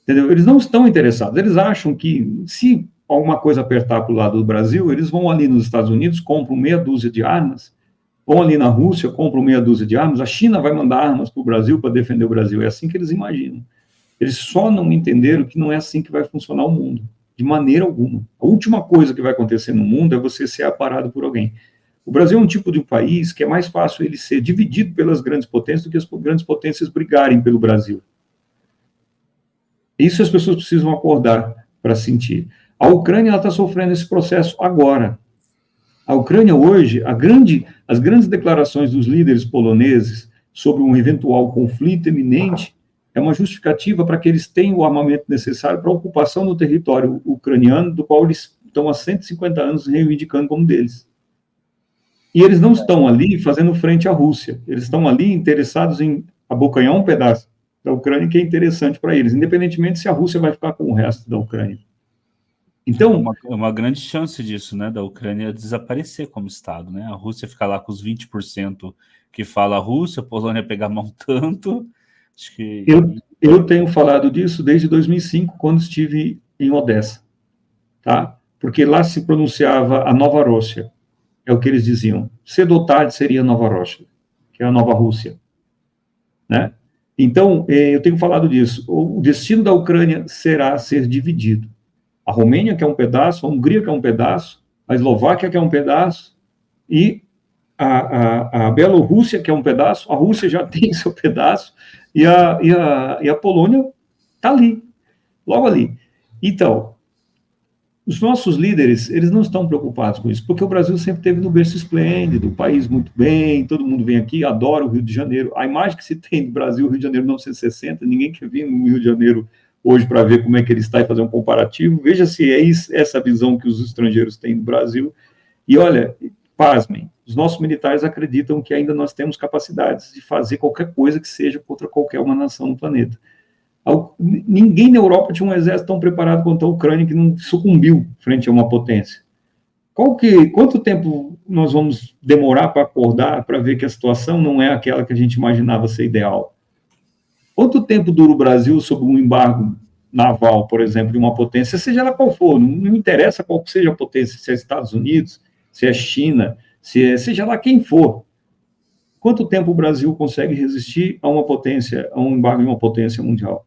Entendeu? Eles não estão interessados. Eles acham que, se alguma coisa apertar para o lado do Brasil, eles vão ali nos Estados Unidos, compram meia dúzia de armas, vão ali na Rússia, compram meia dúzia de armas, a China vai mandar armas para o Brasil para defender o Brasil. É assim que eles imaginam. Eles só não entenderam que não é assim que vai funcionar o mundo, de maneira alguma. A última coisa que vai acontecer no mundo é você ser aparado por alguém. O Brasil é um tipo de país que é mais fácil ele ser dividido pelas grandes potências do que as grandes potências brigarem pelo Brasil. Isso as pessoas precisam acordar para sentir. A Ucrânia está sofrendo esse processo agora. A Ucrânia hoje, as grandes declarações dos líderes poloneses sobre um eventual conflito iminente é uma justificativa para que eles tenham o armamento necessário para a ocupação do território ucraniano, do qual eles estão há 150 anos reivindicando como deles. E eles não estão ali fazendo frente à Rússia, eles estão ali interessados em abocanhar um pedaço da Ucrânia que é interessante para eles, independentemente se a Rússia vai ficar com o resto da Ucrânia. Então, uma grande chance disso, né, da Ucrânia desaparecer como Estado, né? A Rússia ficar lá com os 20% que fala a Rússia, a Polônia pegar um tanto. Acho que... eu tenho falado disso desde 2005, quando estive em Odessa, tá? Porque lá se pronunciava a Nova Rússia, é o que eles diziam. Cedo ou tarde seria a Nova Rússia, que é a Nova Rússia, né? Então, eu tenho falado disso. O destino da Ucrânia será ser dividido. A Romênia quer um pedaço, a Hungria quer um pedaço, a Eslováquia quer um pedaço, e a Bielorrússia quer um pedaço, a Rússia já tem seu pedaço, e a Polônia está ali, logo ali. Então, os nossos líderes, eles não estão preocupados com isso, porque o Brasil sempre teve no berço esplêndido, o país muito bem, todo mundo vem aqui, adora o Rio de Janeiro. A imagem que se tem do Brasil, Rio de Janeiro 1960, ninguém quer vir no Rio de Janeiro hoje para ver como é que ele está e fazer um comparativo. Veja se é essa visão que os estrangeiros têm do Brasil. E olha, pasmem, os nossos militares acreditam que ainda nós temos capacidades de fazer qualquer coisa que seja contra qualquer uma nação no planeta. Ninguém na Europa tinha um exército tão preparado quanto a Ucrânia, que não sucumbiu frente a uma potência. Quanto tempo nós vamos demorar para acordar, para ver que a situação não é aquela que a gente imaginava ser ideal? Quanto tempo dura o Brasil sob um embargo naval, por exemplo, de uma potência, seja ela qual for, não interessa qual seja a potência, se é Estados Unidos, se é China, seja lá quem for. Quanto tempo o Brasil consegue resistir a uma potência, a um embargo de uma potência mundial?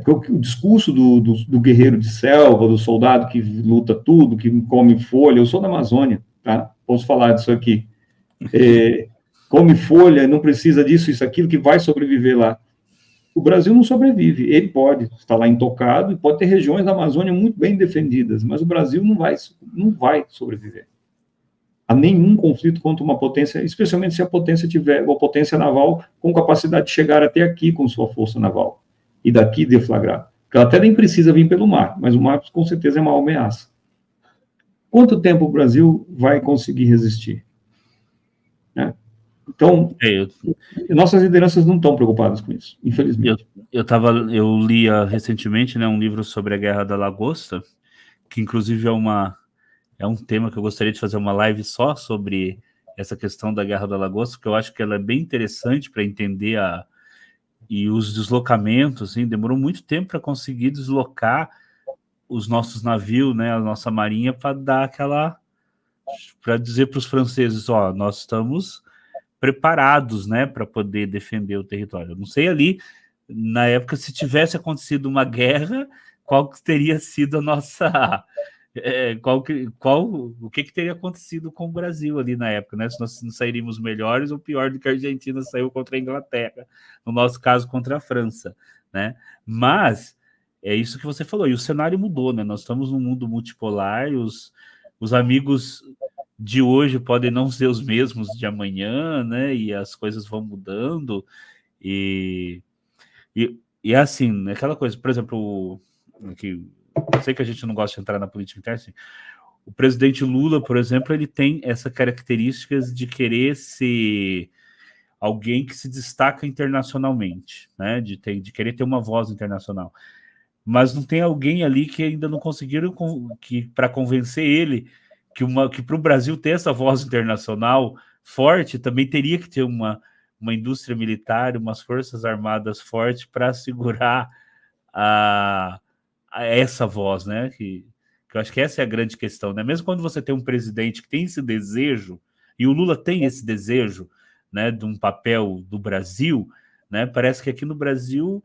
Porque o discurso do guerreiro de selva, do soldado que luta tudo, que come folha, eu sou da Amazônia, tá? Posso falar disso aqui. Come folha, não precisa disso, isso, aquilo, que vai sobreviver lá. O Brasil não sobrevive, ele pode estar lá intocado e pode ter regiões da Amazônia muito bem defendidas, mas o Brasil não vai sobreviver a nenhum conflito contra uma potência, especialmente se a potência tiver uma potência naval com capacidade de chegar até aqui com sua força naval e daqui deflagrar. Porque ela até nem precisa vir pelo mar, mas o mar com certeza é uma ameaça. Quanto tempo o Brasil vai conseguir resistir? Né? Então, nossas lideranças não estão preocupadas com isso, infelizmente. Eu lia recentemente, né, um livro sobre a Guerra da Lagosta, que inclusive é um tema que eu gostaria de fazer uma live só sobre essa questão da Guerra da Lagosta, porque eu acho que ela é bem interessante para entender e os deslocamentos, assim, demorou muito tempo para conseguir deslocar os nossos navios, né, a nossa marinha, para dizer para os franceses, ó, nós estamos preparados, né, para poder defender o território. Eu não sei ali, na época, se tivesse acontecido uma guerra, qual teria sido a nossa... o que teria acontecido com o Brasil ali na época, né? Se nós não sairíamos melhores ou pior do que a Argentina saiu contra a Inglaterra, no nosso caso contra a França, né? Mas é isso que você falou, e o cenário mudou, né? Nós estamos num mundo multipolar, e os amigos de hoje podem não ser os mesmos de amanhã, né? E as coisas vão mudando, e é assim, aquela coisa, por exemplo, que eu sei que a gente não gosta de entrar na política interna, assim, o presidente Lula, por exemplo, ele tem essa características de querer ser alguém que se destaca internacionalmente, né? De querer ter uma voz internacional. Mas não tem alguém ali que ainda não conseguiram para convencer ele que para o Brasil ter essa voz internacional forte, também teria que ter uma indústria militar, umas forças armadas fortes para segurar a essa voz, né? Que eu acho que essa é a grande questão, né? Mesmo quando você tem um presidente que tem esse desejo, e o Lula tem esse desejo, né, de um papel do Brasil, né? Parece que aqui no Brasil,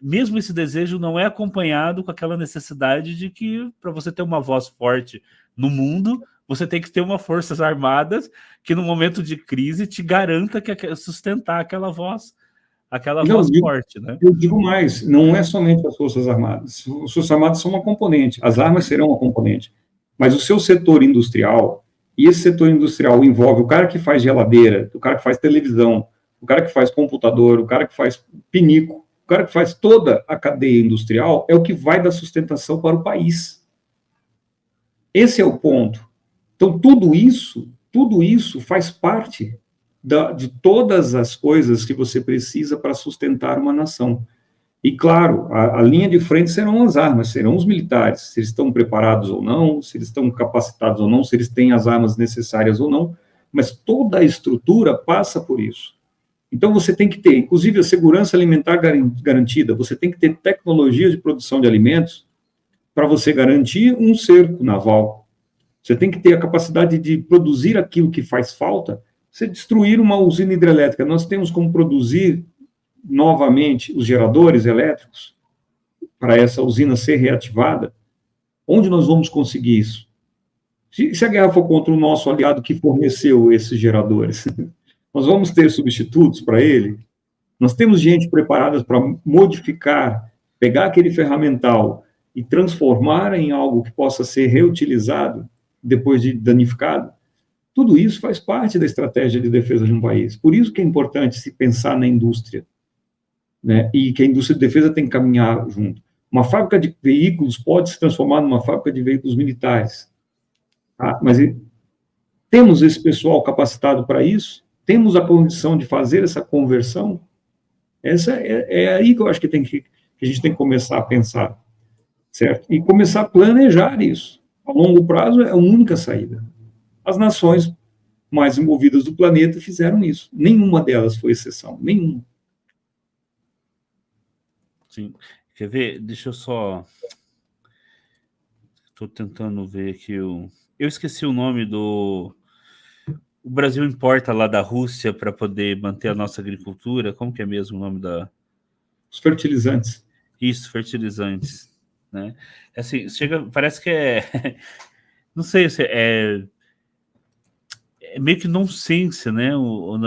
mesmo esse desejo não é acompanhado com aquela necessidade de que, para você ter uma voz forte no mundo, você tem que ter uma forças armadas que no momento de crise te garanta que sustentar aquela voz Não, forte, né? eu digo mais, não é somente as Forças Armadas. As Forças Armadas são uma componente, as armas serão uma componente. Mas o seu setor industrial, e esse setor industrial envolve o cara que faz geladeira, o cara que faz televisão, o cara que faz computador, o cara que faz pinico, o cara que faz toda a cadeia industrial, é o que vai dar sustentação para o país. Esse é o ponto. Então, tudo isso faz parte de todas as coisas que você precisa para sustentar uma nação. E, claro, a linha de frente serão as armas, serão os militares, se eles estão preparados ou não, se eles estão capacitados ou não, se eles têm as armas necessárias ou não, mas toda a estrutura passa por isso. Então, você tem que ter, inclusive, a segurança alimentar garantida, você tem que ter tecnologia de produção de alimentos para você garantir um cerco naval. Você tem que ter a capacidade de produzir aquilo que faz falta. Você destruir uma usina hidrelétrica, nós temos como produzir novamente os geradores elétricos para essa usina ser reativada. Onde nós vamos conseguir isso? Se a guerra for contra o nosso aliado que forneceu esses geradores, nós vamos ter substitutos para ele? Nós temos gente preparada para modificar, pegar aquele ferramental e transformar em algo que possa ser reutilizado depois de danificado? Tudo isso faz parte da estratégia de defesa de um país. Por isso que é importante se pensar na indústria, né? E que a indústria de defesa tem que caminhar junto. Uma fábrica de veículos pode se transformar numa fábrica de veículos militares. Tá? Mas temos esse pessoal capacitado para isso? Temos a condição de fazer essa conversão? Essa é aí que eu acho que a gente tem que começar a pensar, certo? E começar a planejar isso. A longo prazo é a única saída. As nações mais envolvidas do planeta fizeram isso. Nenhuma delas foi exceção. Nenhuma. Sim. Quer ver? Deixa eu só... Estou tentando ver aqui o... Eu esqueci o nome do... O Brasil importa lá da Rússia para poder manter a nossa agricultura. Como que é mesmo o nome da... Os fertilizantes. Isso, fertilizantes, né? Assim, chega, parece que é... Não sei se é meio que nonsense, né?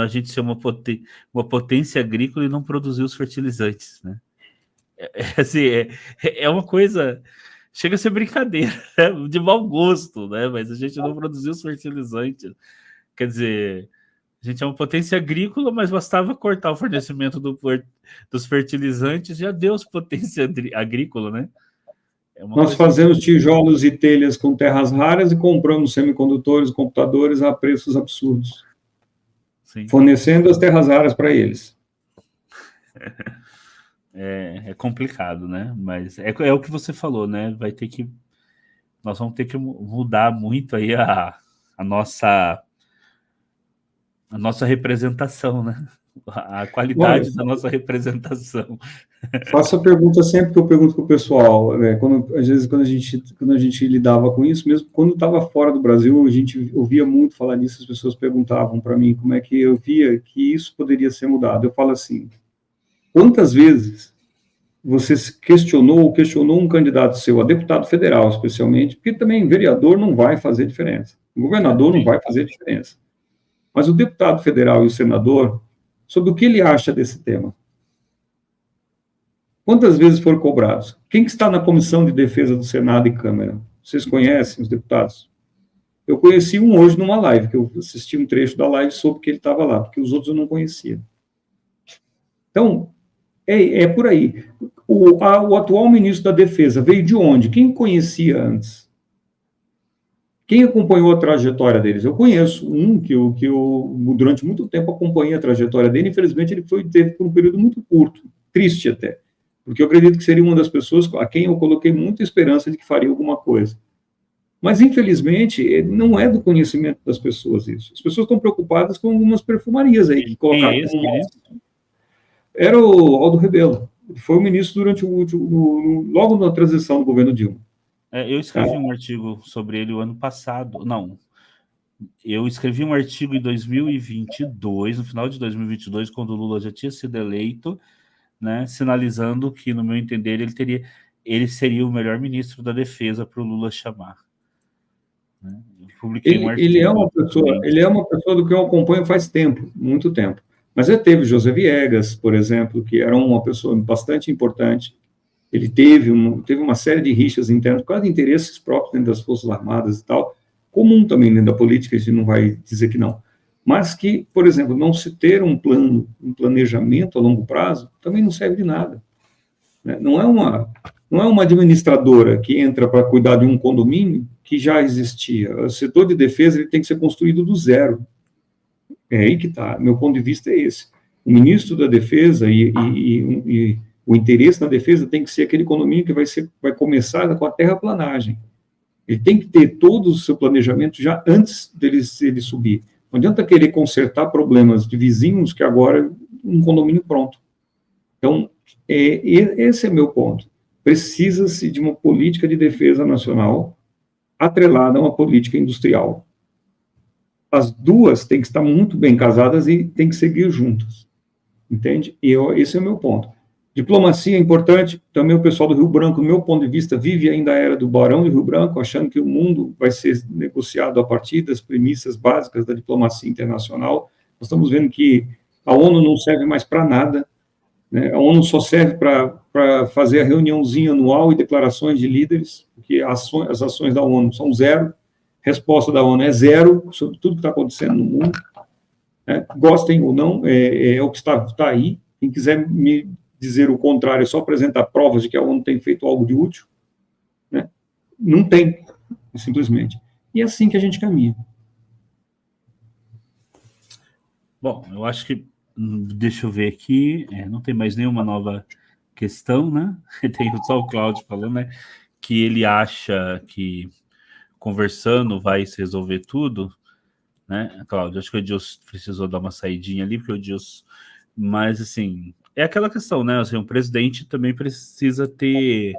A gente ser uma potência agrícola e não produzir os fertilizantes, né? Assim, é uma coisa... Chega a ser brincadeira, né? De mau gosto, né? Mas a gente não produziu os fertilizantes. Quer dizer, a gente é uma potência agrícola, mas bastava cortar o fornecimento dos fertilizantes, já deu potência agrícola, né? Nós fazemos tijolos e telhas com terras raras e compramos semicondutores, computadores a preços absurdos. Sim. Fornecendo as terras raras para eles. É complicado, né? Mas é o que você falou, né? Nós vamos ter que mudar muito aí a nossa representação, né? A qualidade da nossa representação. Faço a pergunta sempre que eu pergunto para o pessoal, né? Às vezes quando a gente lidava com isso, mesmo quando estava fora do Brasil, a gente ouvia muito falar nisso, as pessoas perguntavam para mim como é que eu via que isso poderia ser mudado. Eu falo assim, quantas vezes você questionou um candidato seu, a deputado federal especialmente, porque também vereador não vai fazer diferença, o governador não vai fazer diferença, mas o deputado federal e o senador, sobre o que ele acha desse tema? Quantas vezes foram cobrados? Quem que está na Comissão de Defesa do Senado e Câmara? Vocês conhecem os deputados? Eu conheci um hoje numa live, que eu assisti um trecho da live sobre que ele estava lá, porque os outros eu não conhecia. Então, é por aí. O atual ministro da Defesa veio de onde? Quem conhecia antes? Quem acompanhou a trajetória deles? Eu conheço um que eu durante muito tempo acompanhei a trajetória dele, infelizmente ele teve por um período muito curto, triste até, porque eu acredito que seria uma das pessoas a quem eu coloquei muita esperança de que faria alguma coisa. Mas, infelizmente, não é do conhecimento das pessoas isso. As pessoas estão preocupadas com algumas perfumarias aí, que colocaram como... Era o Aldo Rebelo. Foi o ministro durante logo na transição do governo Dilma. Eu escrevi um artigo sobre ele o ano passado. Não, eu escrevi um artigo em 2022, no final de 2022, quando o Lula já tinha sido eleito, né, sinalizando que, no meu entender, ele seria o melhor ministro da Defesa para o Lula chamar. né? Eu publiquei um artigo. Ele é uma pessoa do que eu acompanho faz tempo, muito tempo. Mas já teve José Viegas, por exemplo, que era uma pessoa bastante importante. Ele teve uma série de rixas internas, por causa de interesses próprios dentro das Forças Armadas e tal, comum também dentro da política, a gente não vai dizer que não. Mas que, por exemplo, não se ter um plano, um planejamento a longo prazo, também não serve de nada, né? Não é uma administradora que entra para cuidar de um condomínio que já existia. O setor de defesa ele tem que ser construído do zero. É aí que está. Meu ponto de vista é esse. O ministro da Defesa e o interesse na defesa tem que ser aquele condomínio que vai começar com a terraplanagem. Ele tem que ter todo o seu planejamento já antes dele subir. Não adianta querer consertar problemas de vizinhos que agora um condomínio pronto. Então, esse é meu ponto. Precisa-se de uma política de defesa nacional atrelada a uma política industrial. As duas têm que estar muito bem casadas e têm que seguir juntas. Entende? Esse é o meu ponto. Diplomacia é importante. Também o pessoal do Rio Branco, do meu ponto de vista, vive ainda a era do Barão do Rio Branco, achando que o mundo vai ser negociado a partir das premissas básicas da diplomacia internacional. Nós estamos vendo que a ONU não serve mais para nada, né? A ONU só serve para fazer a reuniãozinha anual e declarações de líderes, porque as ações da ONU são zero, resposta da ONU é zero sobre tudo que está acontecendo no mundo, né? Gostem ou não, é o que está aí. Quem quiser me dizer o contrário, é só apresentar provas de que a ONU tem feito algo de útil, né? Não tem, simplesmente. E é assim que a gente caminha. Bom, eu acho que, deixa eu ver aqui, não tem mais nenhuma nova questão, né? Tem só o Cláudio falando, né, que ele acha que conversando vai se resolver tudo, né, Cláudio? Acho que o Edilson precisou dar uma saidinha ali, porque o Edilson... Mas, assim, é aquela questão, né? Assim, o presidente também precisa ter...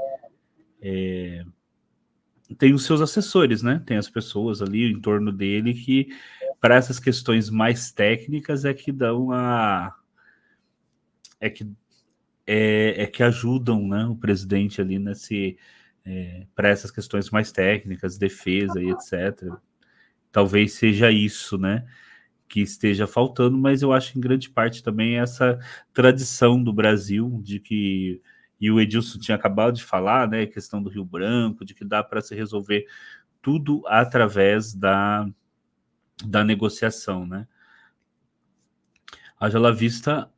tem os seus assessores, né? Tem as pessoas ali em torno dele que, para essas questões mais técnicas, é que dão a... É que ajudam, né, o presidente ali para essas questões mais técnicas, defesa e etc. Talvez seja isso, né, que esteja faltando, mas eu acho que em grande parte também essa tradição do Brasil de que, e o Edilson tinha acabado de falar, né, a questão do Rio Branco, de que dá para se resolver tudo através da negociação, né. Haja vista,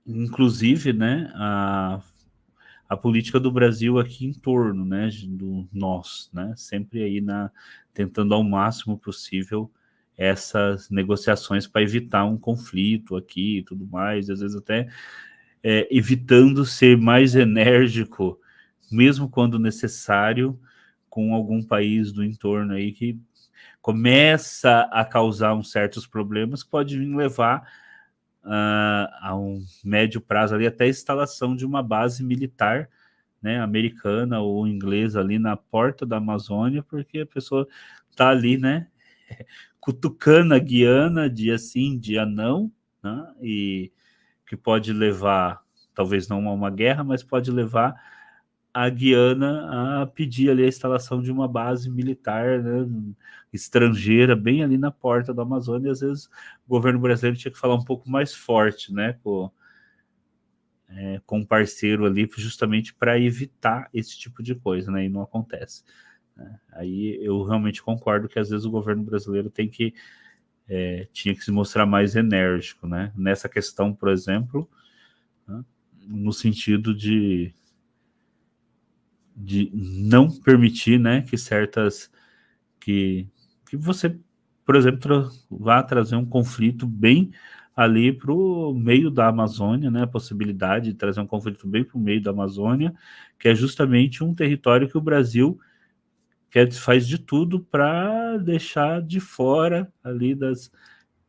inclusive, né, a política do Brasil aqui em torno, né, do nós, né, sempre aí tentando ao máximo possível essas negociações para evitar um conflito aqui e tudo mais, às vezes até evitando ser mais enérgico, mesmo quando necessário, com algum país do entorno aí que começa a causar uns certos problemas que pode vir levar a um médio prazo ali até a instalação de uma base militar, né, americana ou inglesa ali na porta da Amazônia, porque a pessoa está ali, né, cutucando a Guiana dia sim, dia não, né, e que pode levar, talvez não a uma guerra, mas pode levar a Guiana a pedir ali a instalação de uma base militar, né, estrangeira, bem ali na porta da Amazônia, e às vezes o governo brasileiro tinha que falar um pouco mais forte, né, com um parceiro ali, justamente para evitar esse tipo de coisa, né, e não acontece. Né? Aí eu realmente concordo que às vezes o governo brasileiro tinha que se mostrar mais enérgico, né, nessa questão, por exemplo, né, no sentido de não permitir, né, que você, por exemplo, vá trazer um conflito bem ali para o meio da Amazônia, né, a possibilidade de trazer um conflito bem para o meio da Amazônia, que é justamente um território que o Brasil faz de tudo para deixar de fora ali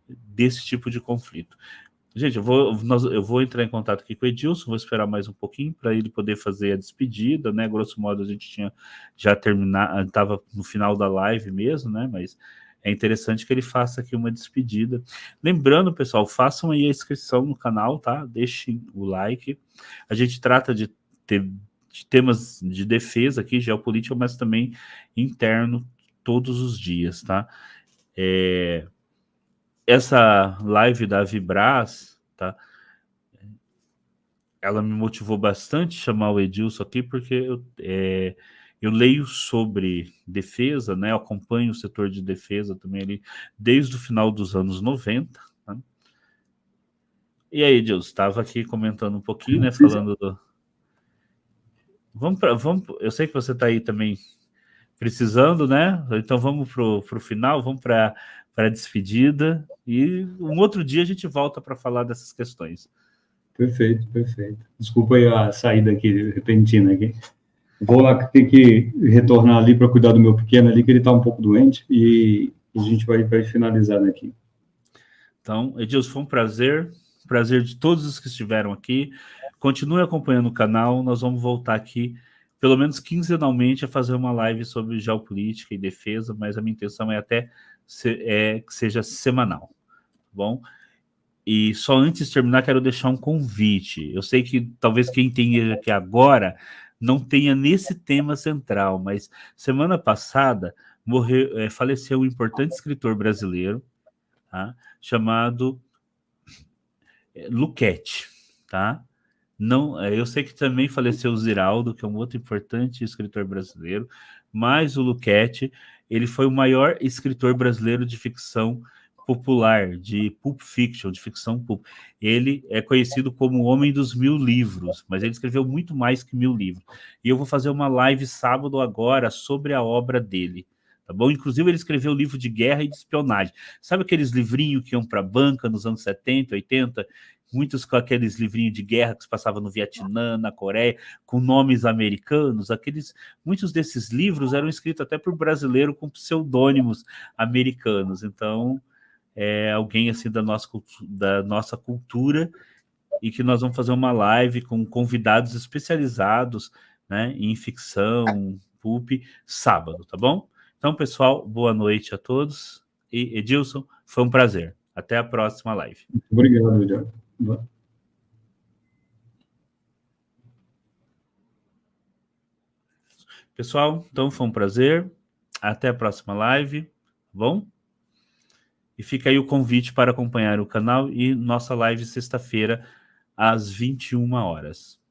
desse tipo de conflito. Gente, eu vou entrar em contato aqui com o Edilson, vou esperar mais um pouquinho para ele poder fazer a despedida, né? Grosso modo, a gente tinha já terminado, estava no final da live mesmo, né? Mas é interessante que ele faça aqui uma despedida. Lembrando, pessoal, façam aí a inscrição no canal, tá? Deixem o like. A gente trata de temas de defesa aqui, geopolítica, mas também interno, todos os dias, tá? Essa live da Vibras, tá? Ela me motivou bastante chamar o Edilson aqui, porque eu leio sobre defesa, né? Eu acompanho o setor de defesa também ali desde o final dos anos 90. Tá? E aí, Edilson, estava aqui comentando um pouquinho, né? Falando do... Vamos, eu sei que você está aí também precisando, né? Então vamos pro final, vamos para a despedida e um outro dia a gente volta para falar dessas questões. Perfeito, perfeito. Desculpa aí a saída aqui repentina aqui. Vou lá ter que retornar ali para cuidar do meu pequeno ali, que ele está um pouco doente, e a gente vai finalizar daqui. Então, Edilson, foi um prazer de todos os que estiveram aqui. Continue acompanhando o canal, nós vamos voltar aqui, pelo menos quinzenalmente, a fazer uma live sobre geopolítica e defesa, mas a minha intenção é até que seja semanal, tá bom? E só antes de terminar, quero deixar um convite. Eu sei que talvez quem tenha aqui agora não tenha nesse tema central, mas semana passada faleceu um importante escritor brasileiro, tá? Chamado Luquete, tá? Não, eu sei que também faleceu o Ziraldo, que é um outro importante escritor brasileiro, mas o Luquete, ele foi o maior escritor brasileiro de ficção popular, de pulp fiction, de ficção pulp. Ele é conhecido como o Homem dos 1000 livros, mas ele escreveu muito mais que 1000 livros. E eu vou fazer uma live sábado agora sobre a obra dele, tá bom? Inclusive ele escreveu um livro de guerra e de espionagem. Sabe aqueles livrinhos que iam para a banca nos anos 70, 80? Muitos com aqueles livrinhos de guerra que se passava no Vietnã, na Coreia, com nomes americanos, muitos desses livros eram escritos até por brasileiro com pseudônimos americanos. Então, é alguém assim da nossa cultura, e que nós vamos fazer uma live com convidados especializados, né, em ficção, pulp, sábado, tá bom? Então, pessoal, boa noite a todos. E Edilson, foi um prazer. Até a próxima live. Obrigado, Eduardo. Pessoal, então foi um prazer. Até a próxima live, tá bom? E fica aí o convite para acompanhar o canal e nossa live sexta-feira, às 21 horas.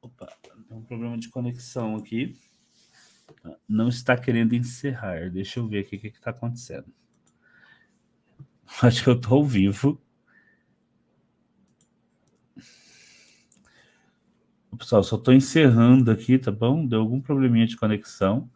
Opa, tem um problema de conexão aqui. Não está querendo encerrar. Deixa eu ver aqui o que está acontecendo. Acho que eu estou ao vivo. Pessoal, só estou encerrando aqui, tá bom? Deu algum probleminha de conexão.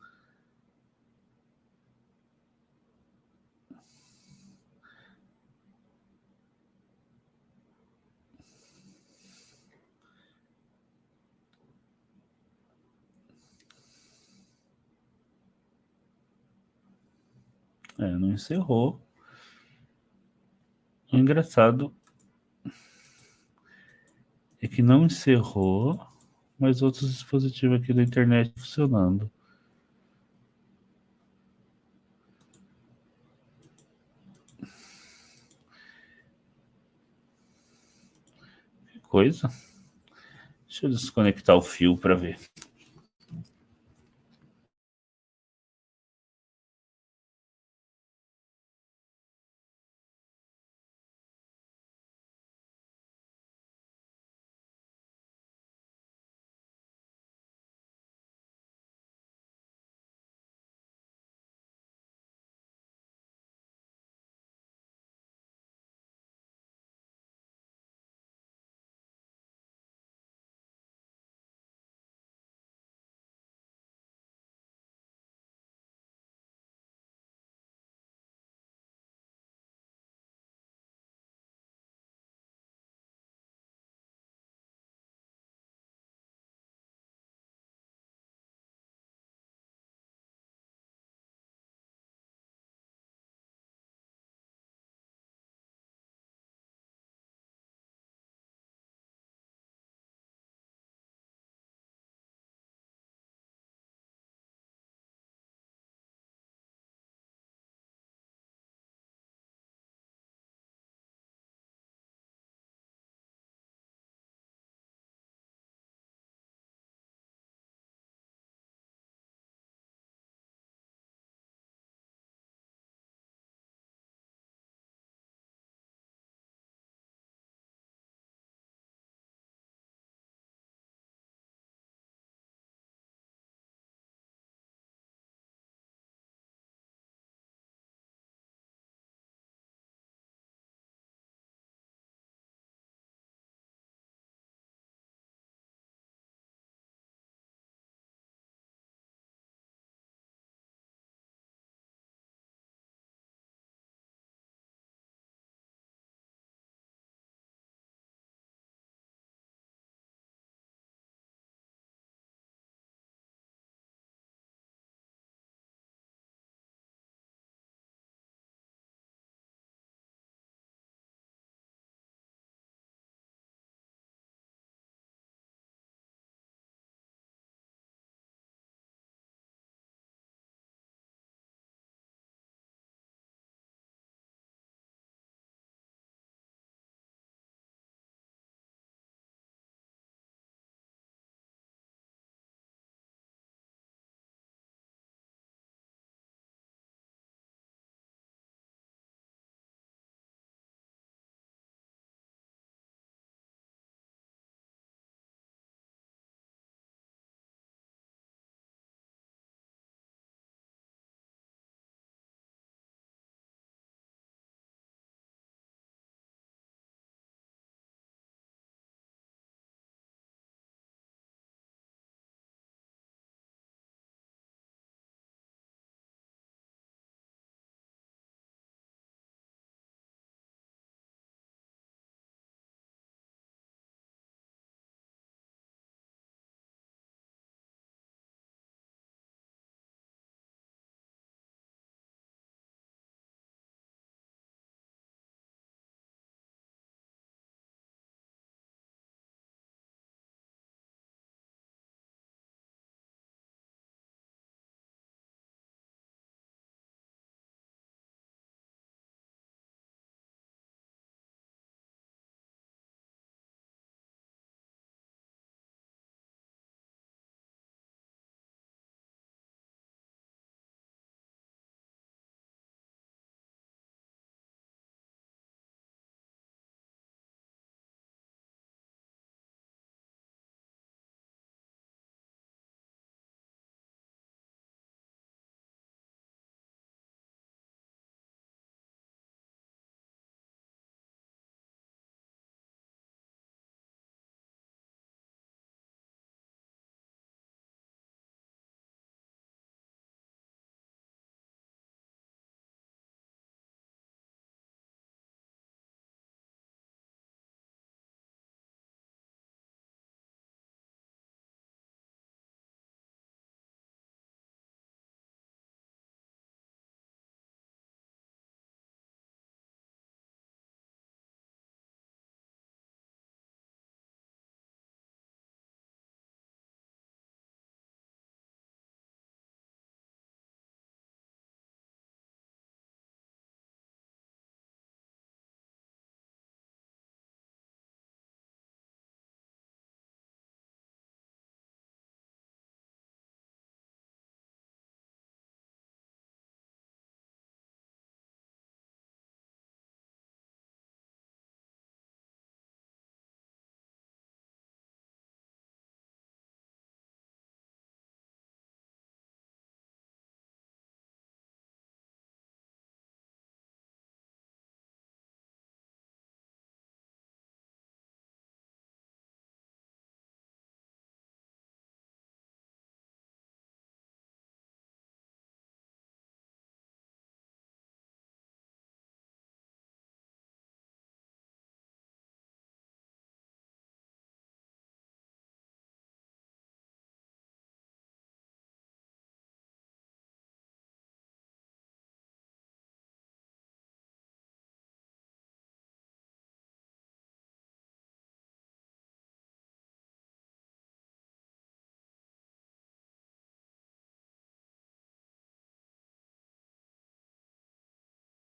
Não encerrou. O engraçado é que não encerrou, mas outros dispositivos aqui da internet funcionando. Que coisa. Deixa eu desconectar o fio para ver.